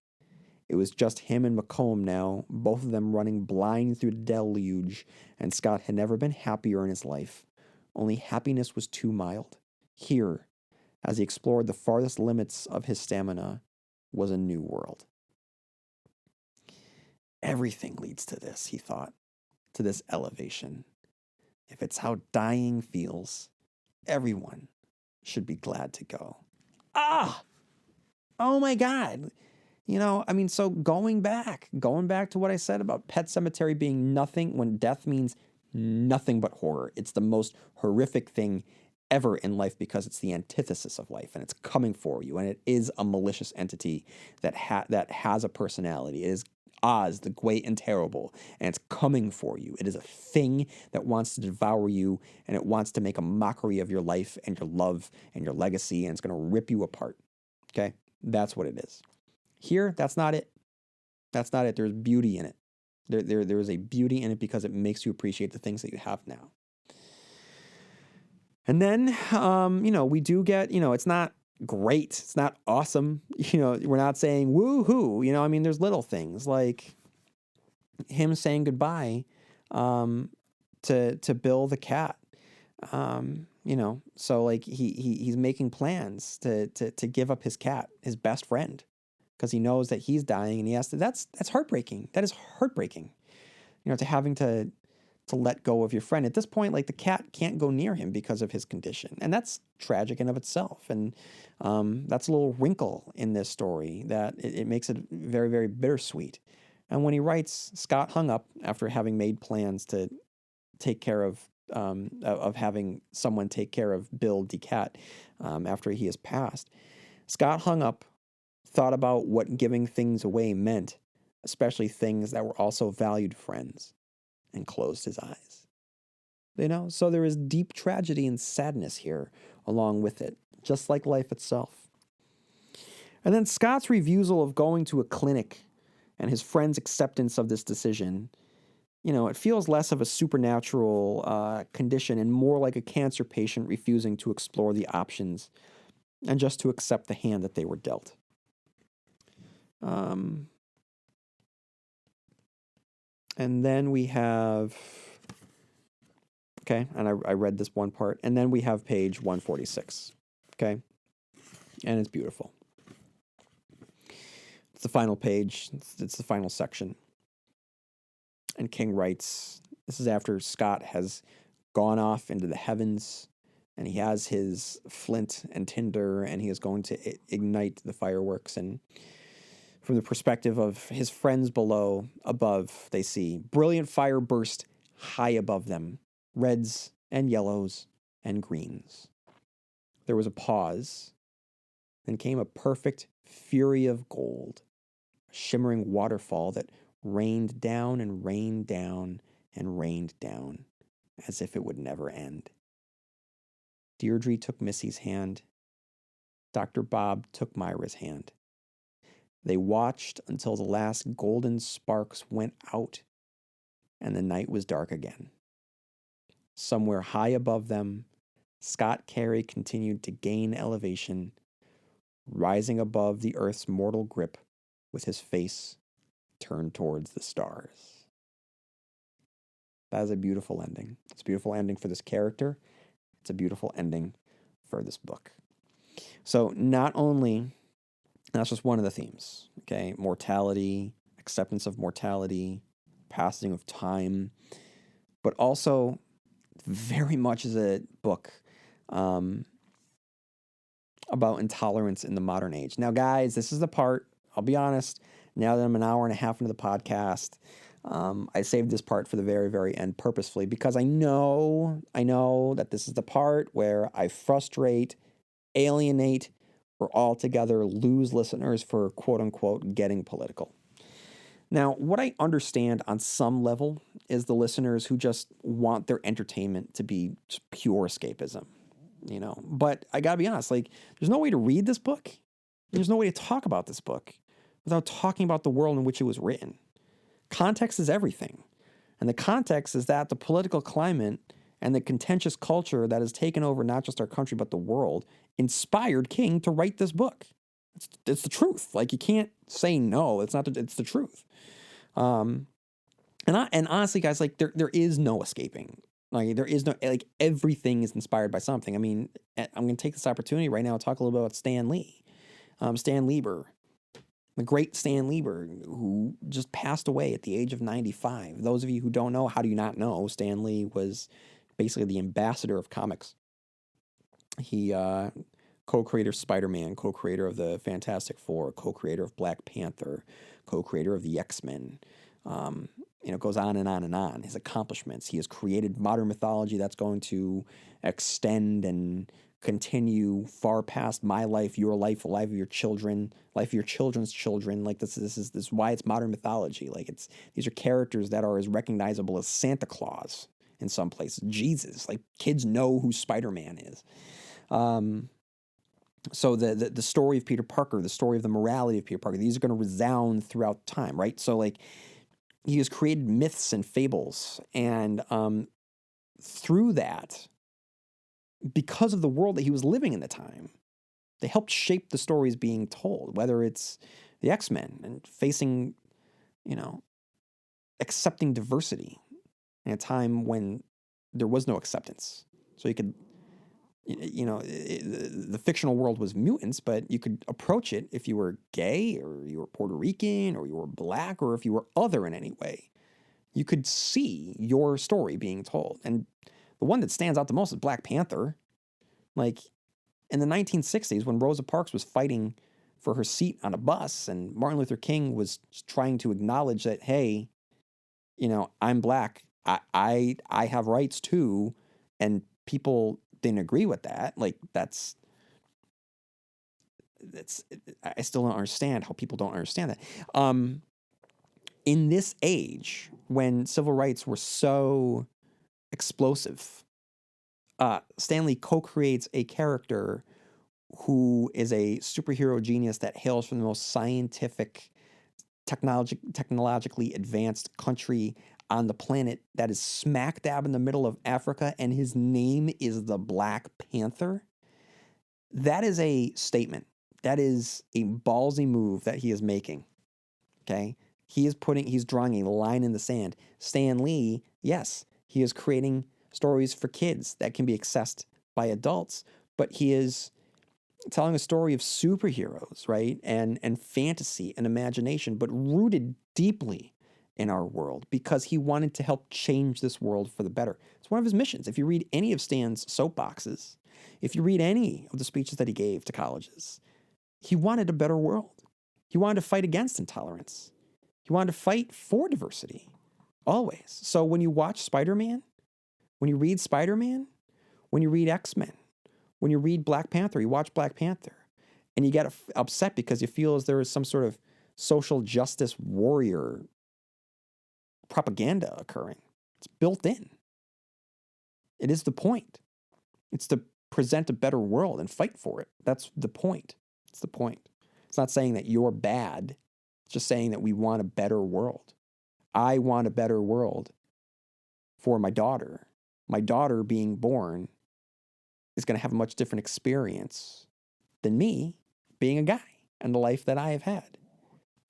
It was just him and Macomb now, both of them running blind through the deluge, and Scott had never been happier in his life. Only happiness was too mild. Here, as he explored the farthest limits of his stamina, was a new world. Everything leads to this, he thought, to this elevation. If it's how dying feels, everyone should be glad to go. Oh my God. So going back to what I said about Pet Sematary being nothing when death means nothing but horror. It's the most horrific thing ever in life because it's the antithesis of life and it's coming for you, and it is a malicious entity that has a personality. It is Oz, the great and terrible, and it's coming for you. It is a thing that wants to devour you, and it wants to make a mockery of your life and your love and your legacy, and it's going to rip you apart. Okay? That's what it is. Here, that's not it. That's not it. There's beauty in it. There is a beauty in it because it makes you appreciate the things that you have now. And then, we do get, it's not great. It's not awesome. We're not saying woo-hoo. There's little things like him saying goodbye to Bill the cat. So like he's making plans to give up his cat, his best friend, because he knows that he's dying, and he has to. That's heartbreaking. That is heartbreaking. To having to let go of your friend. At this point, like the cat can't go near him because of his condition, and that's tragic in of itself. And that's a little wrinkle in this story that it makes it very, very bittersweet. And when he writes, Scott hung up after having made plans to take care of having someone take care of Bill DeCat after he has passed. Scott hung up, thought about what giving things away meant, especially things that were also valued friends, and closed his eyes. So there is deep tragedy and sadness here along with it, just like life itself. And then Scott's refusal of going to a clinic and his friend's acceptance of this decision, it feels less of a supernatural condition and more like a cancer patient refusing to explore the options and just to accept the hand that they were dealt. And then we have, okay, and I read this one part, and then we have page 146, okay? And it's beautiful. It's the final page. It's the final section. And King writes, this is after Scott has gone off into the heavens, and he has his flint and tinder, and he is going to ignite the fireworks. And from the perspective of his friends above, they see brilliant fire burst high above them, reds and yellows and greens. There was a pause, then came a perfect fury of gold, a shimmering waterfall that rained down and rained down and rained down, as if it would never end. Deirdre took Missy's hand. Dr. Bob took Myra's hand. They watched until the last golden sparks went out and the night was dark again. Somewhere high above them, Scott Carey continued to gain elevation, rising above the earth's mortal grip with his face turned towards the stars. That is a beautiful ending. It's a beautiful ending for this character. It's a beautiful ending for this book. So not only, that's just one of the themes, okay? Mortality, acceptance of mortality, passing of time, but also very much is a book about intolerance in the modern age. Now, guys, this is the part, I'll be honest, now that I'm an hour and a half into the podcast, I saved this part for the very, very end purposefully because I know that this is the part where I frustrate, alienate, or altogether lose listeners for quote unquote getting political. Now, what I understand on some level is the listeners who just want their entertainment to be just pure escapism, but I gotta be honest, like there's no way to read this book. There's no way to talk about this book without talking about the world in which it was written. Context is everything. And the context is that the political climate and the contentious culture that has taken over not just our country but the world inspired King to write this book. It's the truth. Like, you can't say no. It's not. It's the truth. And honestly, guys, like there is no escaping. Like, there is no, like, everything is inspired by something. I mean, I'm going to take this opportunity right now to talk a little bit about Stan Lee, Stan Lieber, the great Stan Lieber, who just passed away at the age of 95. Those of you who don't know, how do you not know? Stan Lee was basically the ambassador of comics. He co-creator of Spider-Man, co-creator of the Fantastic Four, co-creator of Black Panther, co-creator of the X-Men. It goes on and on and on. His accomplishments. He has created modern mythology that's going to extend and continue far past my life, your life, the life of your children, life of your children's children. Like, this is why it's modern mythology. Like, these are characters that are as recognizable as Santa Claus in some places. Jesus, like, kids know who Spider-Man is. So the story of Peter Parker, the story of the morality of Peter Parker, these are going to resound throughout time, right? So, like, he has created myths and fables, and through that, because of the world that he was living in the time, they helped shape the stories being told, whether it's the X-Men and facing, accepting diversity in a time when there was no acceptance. So you could, the fictional world was mutants, but you could approach it if you were gay or you were Puerto Rican or you were black or if you were other in any way. You could see your story being told. And the one that stands out the most is Black Panther. Like, in the 1960s, when Rosa Parks was fighting for her seat on a bus and Martin Luther King was trying to acknowledge that, hey, I'm black, I have rights too, and people didn't agree with that. Like, that's I still don't understand how people don't understand that. In this age, when civil rights were so explosive, Stan Lee co-creates a character who is a superhero genius that hails from the most scientific, technologically advanced country on the planet that is smack dab in the middle of Africa, and his name is the Black Panther. That is a statement. That is a ballsy move that he is making. Okay? He's drawing a line in the sand. Stan Lee, yes, he is creating stories for kids that can be accessed by adults, but he is telling a story of superheroes, right? And fantasy and imagination, but rooted deeply in our world because he wanted to help change this world for the better. It's one of his missions. If you read any of Stan's soapboxes, if you read any of the speeches that he gave to colleges, he wanted a better world. He wanted to fight against intolerance. He wanted to fight for diversity, always. So when you watch Spider-Man, when you read Spider-Man, when you read X-Men, when you read Black Panther, you watch Black Panther, and you get upset because you feel as there is some sort of social justice warrior propaganda occurring. It's built in. It is the point. It's to present a better world and fight for it. That's the point. It's the point. It's not saying that you're bad. It's just saying that we want a better world. I want a better world for my daughter. My daughter being born is going to have a much different experience than me being a guy and the life that I have had.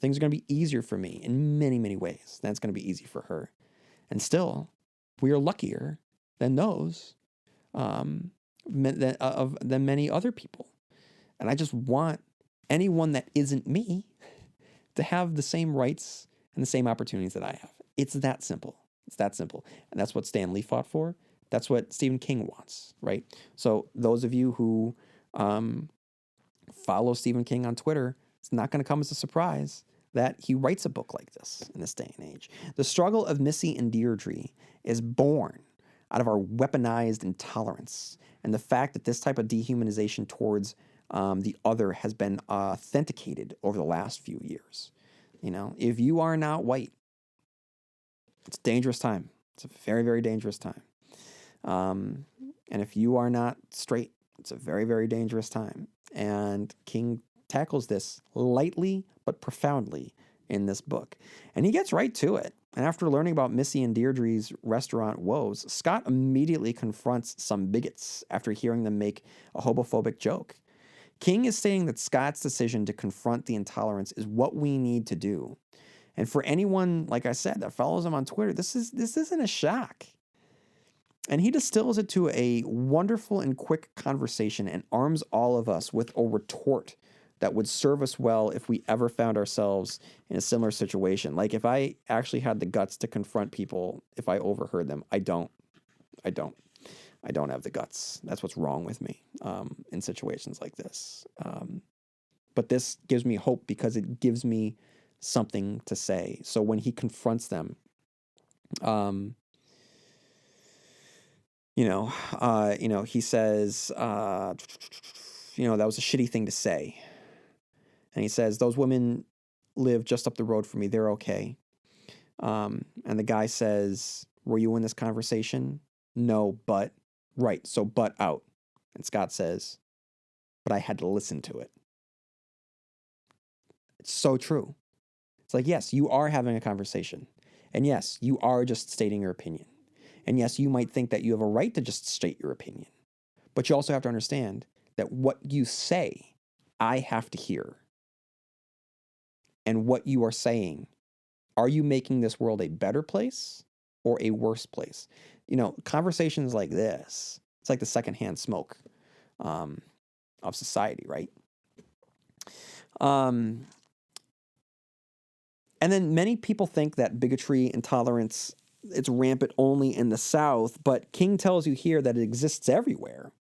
Things are going to be easier for me in many, many ways than it's going to be easy for her. And still, we are luckier than those, than many other people. And I just want anyone that isn't me to have the same rights and the same opportunities that I have. It's that simple. It's that simple. And that's what Stan Lee fought for. That's what Stephen King wants, right? So those of you who follow Stephen King on Twitter, it's not going to come as a surprise that he writes a book like this in this day and age. The struggle of Missy and Deirdre is born out of our weaponized intolerance and the fact that this type of dehumanization towards the other has been authenticated over the last few years. If you are not white, it's a dangerous time. It's a very, very dangerous time. And if you are not straight, it's a very, very dangerous time. And King tackles this lightly but profoundly in this book. And he gets right to it. And after learning about Missy and Deirdre's restaurant woes, Scott immediately confronts some bigots after hearing them make a homophobic joke. King is saying that Scott's decision to confront the intolerance is what we need to do. And for anyone, like I said, that follows him on Twitter, this isn't a shock. And he distills it to a wonderful and quick conversation and arms all of us with a retort that would serve us well if we ever found ourselves in a similar situation. Like if I actually had the guts to confront people if I overheard them, I don't have the guts. That's what's wrong with me in situations like this. But this gives me hope because it gives me something to say. So when he confronts them, he says, that was a shitty thing to say. And he says, those women live just up the road from me. They're okay. And the guy says, were you in this conversation? No, but. Right, so but out. And Scott says, but I had to listen to it. It's so true. It's like, yes, you are having a conversation. And yes, you are just stating your opinion. And yes, you might think that you have a right to just state your opinion. But you also have to understand that what you say, I have to hear. And what you are saying, are you making this world a better place or a worse place? Conversations like this, it's like the secondhand smoke of society, right? And then many people think that bigotry, intolerance, it's rampant only in the South, but King tells you here that it exists everywhere.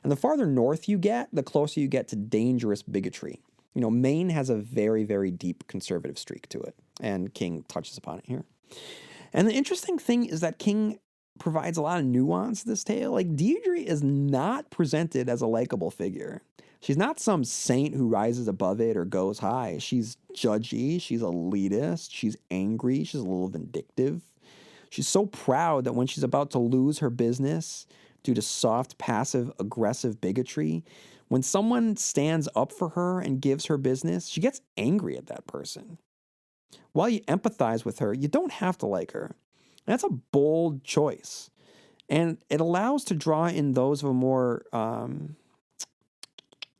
And the farther north you get, the closer you get to dangerous bigotry. Maine has a very, very deep conservative streak to it, and King touches upon it here. And the interesting thing is that King provides a lot of nuance to this tale. Like, Deirdre is not presented as a likable figure. She's not some saint who rises above it or goes high. She's judgy, she's elitist, she's angry, she's a little vindictive. She's so proud that when she's about to lose her business due to soft, passive, aggressive bigotry, when someone stands up for her and gives her business, she gets angry at that person. While you empathize with her, you don't have to like her. That's a bold choice. And it allows to draw in those of a more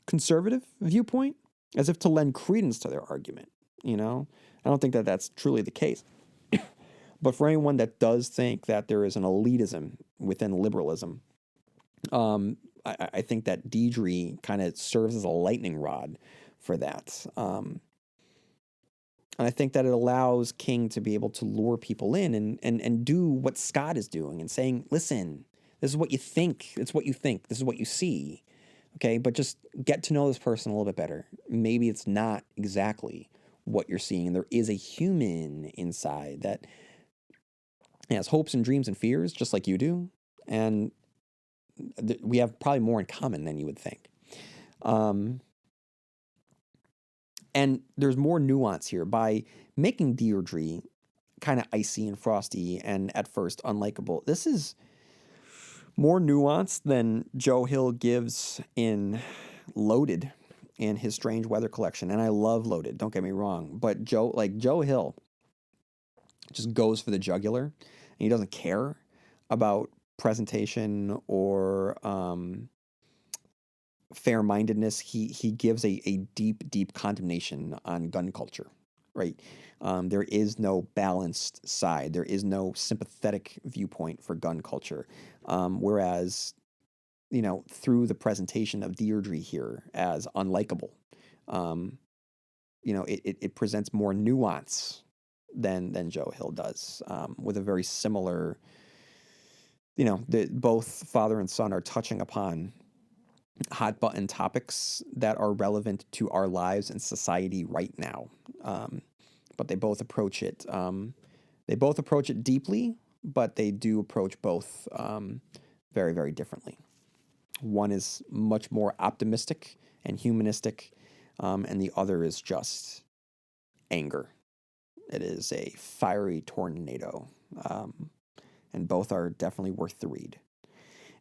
conservative viewpoint, as if to lend credence to their argument. I don't think that that's truly the case. But for anyone that does think that there is an elitism within liberalism, I think that Deirdre kind of serves as a lightning rod for that. And I think that it allows King to be able to lure people in and do what Scott is doing and saying, listen, this is what you think. It's what you think. This is what you see. Okay, but just get to know this person a little bit better. Maybe it's not exactly what you're seeing. There is a human inside that has hopes and dreams and fears, just like you do. And we have probably more in common than you would think. And there's more nuance here. By making Deirdre kind of icy and frosty and at first unlikable, this is more nuanced than Joe Hill gives in Loaded in his Strange Weather collection. And I love Loaded, don't get me wrong. But Joe Hill just goes for the jugular, and he doesn't care about presentation or fair-mindedness. He gives a deep condemnation on gun culture, right? There is no balanced side. There is no sympathetic viewpoint for gun culture. Whereas, through the presentation of Deirdre here as unlikable, it presents more nuance than Joe Hill does, with a very similar, both father and son are touching upon hot button topics that are relevant to our lives and society right now. But they both approach it. They both approach it deeply, but they do approach both very, very differently. One is much more optimistic and humanistic, and the other is just anger. It is a fiery tornado, and both are definitely worth the read.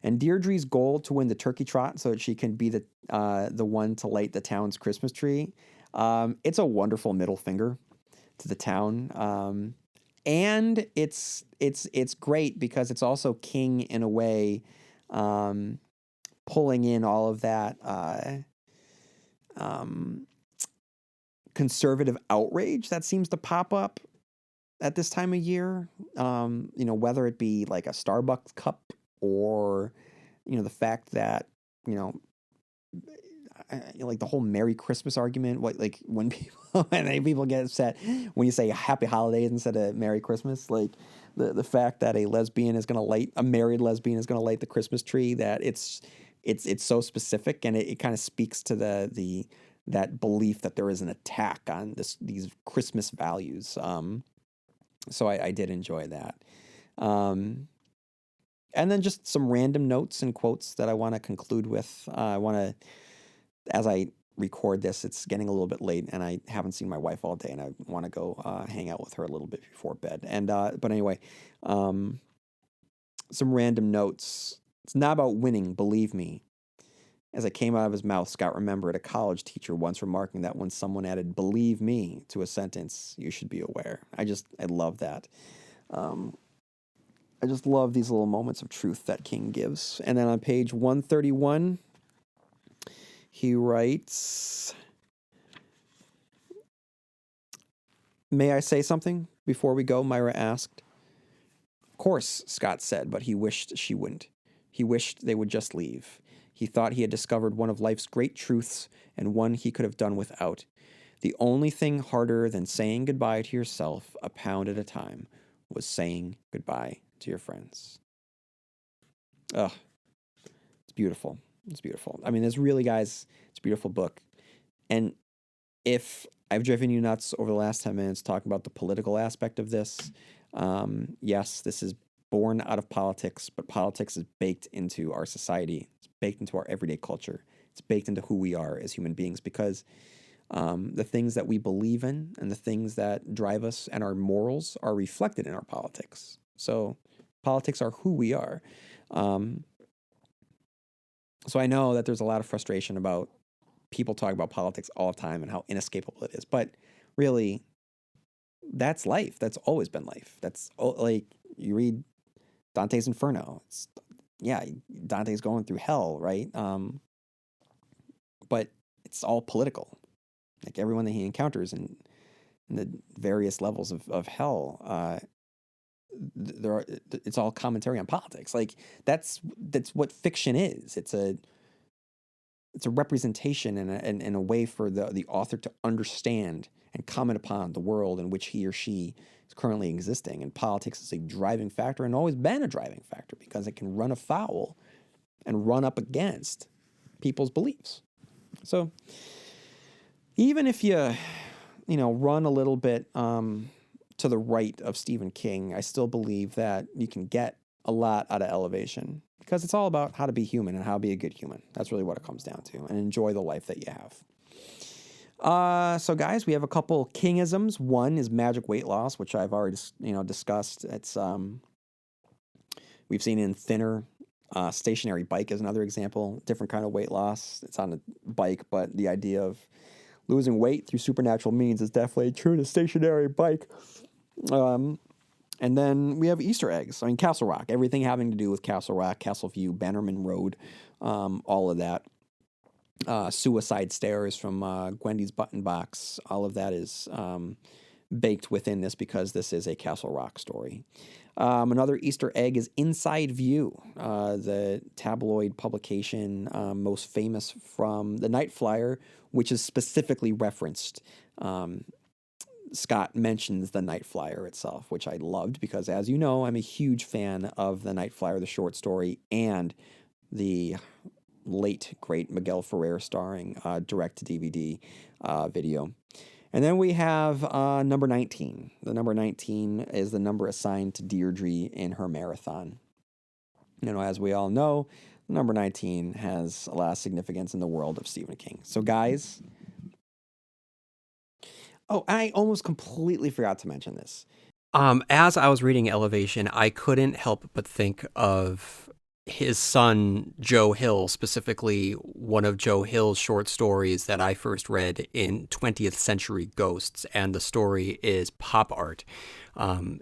And Deirdre's goal to win the turkey trot so that she can be the one to light the town's Christmas tree, it's a wonderful middle finger to the town. and it's great because it's also King in a way, um, pulling in all of that um, conservative outrage that seems to pop up at this time of year. Whether it be like a Starbucks cup or the fact that you know like the whole Merry Christmas argument. What like when people when people get upset when you say Happy Holidays instead of Merry Christmas, like the fact that a married lesbian is gonna light the Christmas tree, that it's so specific, and it kind of speaks to the that belief that there is an attack on these Christmas values. So I did enjoy that. Um, and then just some random notes and quotes that I want to conclude with. I want to, as I record this, it's getting a little bit late, and I haven't seen my wife all day, and I want to go hang out with her a little bit before bed. And but anyway, um, some random notes. It's not about winning, believe me. As it came out of his mouth, Scott remembered a college teacher once remarking that when someone added "believe me" to a sentence, you should be aware. I love that. Um, I just love these little moments of truth that King gives. And then on page 131, he writes, "May I say something before we go?" Myra asked. "Of course," Scott said, but he wished she wouldn't. He wished they would just leave. He thought he had discovered one of life's great truths and one he could have done without. The only thing harder than saying goodbye to yourself a pound at a time was saying goodbye to your friends. Ugh, it's beautiful. It's beautiful. I mean, guys, it's a beautiful book. And if I've driven you nuts over the last 10 minutes talking about the political aspect of this, yes, this is born out of politics, but politics is baked into our society. It's baked into our everyday culture. It's baked into who we are as human beings because the things that we believe in and the things that drive us and our morals are reflected in our politics. So politics are who we are. Um, so I know that there's a lot of frustration about people talking about politics all the time and how inescapable it is. But really, that's life. That's always been life. Like you read Dante's Inferno. Yeah, Dante's going through hell, right? But it's all political. Like everyone that he encounters in the various levels of hell, it's all commentary on politics. Like that's what fiction is. It's a representation and a way for the author to understand and comment upon the world in which he or she is currently existing. And politics is a driving factor and always been a driving factor because it can run afoul and run up against people's beliefs. So even if you run a little bit to the right of Stephen King, I still believe that you can get a lot out of Elevation because it's all about how to be human and how to be a good human. That's really what it comes down to, and enjoy the life that you have. So guys, we have a couple Kingisms. One is magic weight loss, which I've already discussed. It's we've seen in Thinner. Stationary bike is another example. Different kind of weight loss. It's on a bike, but the idea of losing weight through supernatural means is definitely true to stationary bike. And then we have Easter eggs. I mean, Castle Rock, everything having to do with Castle Rock, Castle View, Bannerman Road, all of that. Suicide Stairs from Gwendy's Button Box, all of that is baked within this because this is a Castle Rock story. Another Easter egg is Inside View, the tabloid publication most famous from the Night Flyer, which is specifically referenced. Scott mentions the Night Flyer itself, which I loved because, as you know, I'm a huge fan of the Night Flyer, the short story, and the late, great Miguel Ferrer starring direct-to-DVD video. And then we have number 19. The number 19 is the number assigned to Deirdre in her marathon. As we all know, number 19 has a lot of significance in the world of Stephen King. So, guys... Oh, I almost completely forgot to mention this. As I was reading Elevation, I couldn't help but think of his son, Joe Hill, specifically one of Joe Hill's short stories that I first read in 20th Century Ghosts, and the story is Pop Art.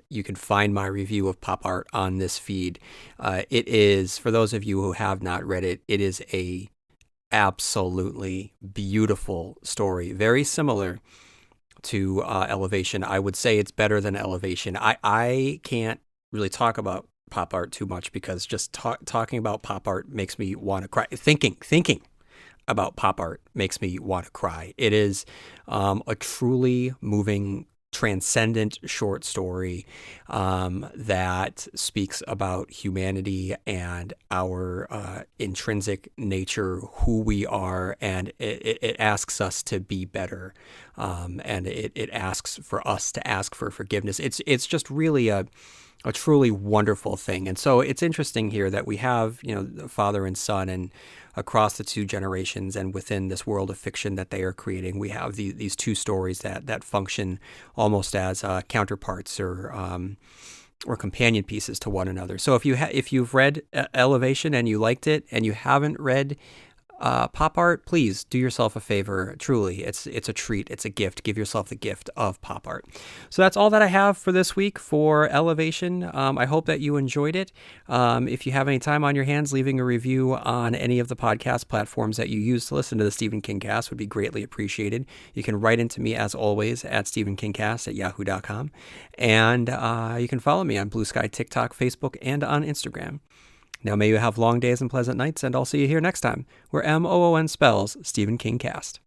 You can find my review of Pop Art on this feed. It is, for those of you who have not read it, it is a absolutely beautiful story, very similar to Elevation. I would say it's better than Elevation. I can't really talk about pop art too much because just talking about pop art makes me want to cry. Thinking about pop art makes me want to cry. It is a truly moving, transcendent short story that speaks about humanity and our intrinsic nature, who we are, and it asks us to be better, and it asks for us to ask for forgiveness. It's just really a truly wonderful thing. And so it's interesting here that we have, the father and son, and across the two generations and within this world of fiction that they are creating, we have these two stories that function almost as counterparts or companion pieces to one another. So if you've read Elevation and you liked it, and you haven't read pop art, please do yourself a favor. Truly, it's a treat. It's a gift. Give yourself the gift of pop art. So that's all that I have for this week for Elevation. I hope that you enjoyed it. If you have any time on your hands, leaving a review on any of the podcast platforms that you use to listen to the Stephen King Cast would be greatly appreciated. You can write into me, as always, at stephenkingcast@yahoo.com. And you can follow me on Blue Sky, TikTok, Facebook, and on Instagram. Now may you have long days and pleasant nights, and I'll see you here next time, where MOON spells Stephen King Cast.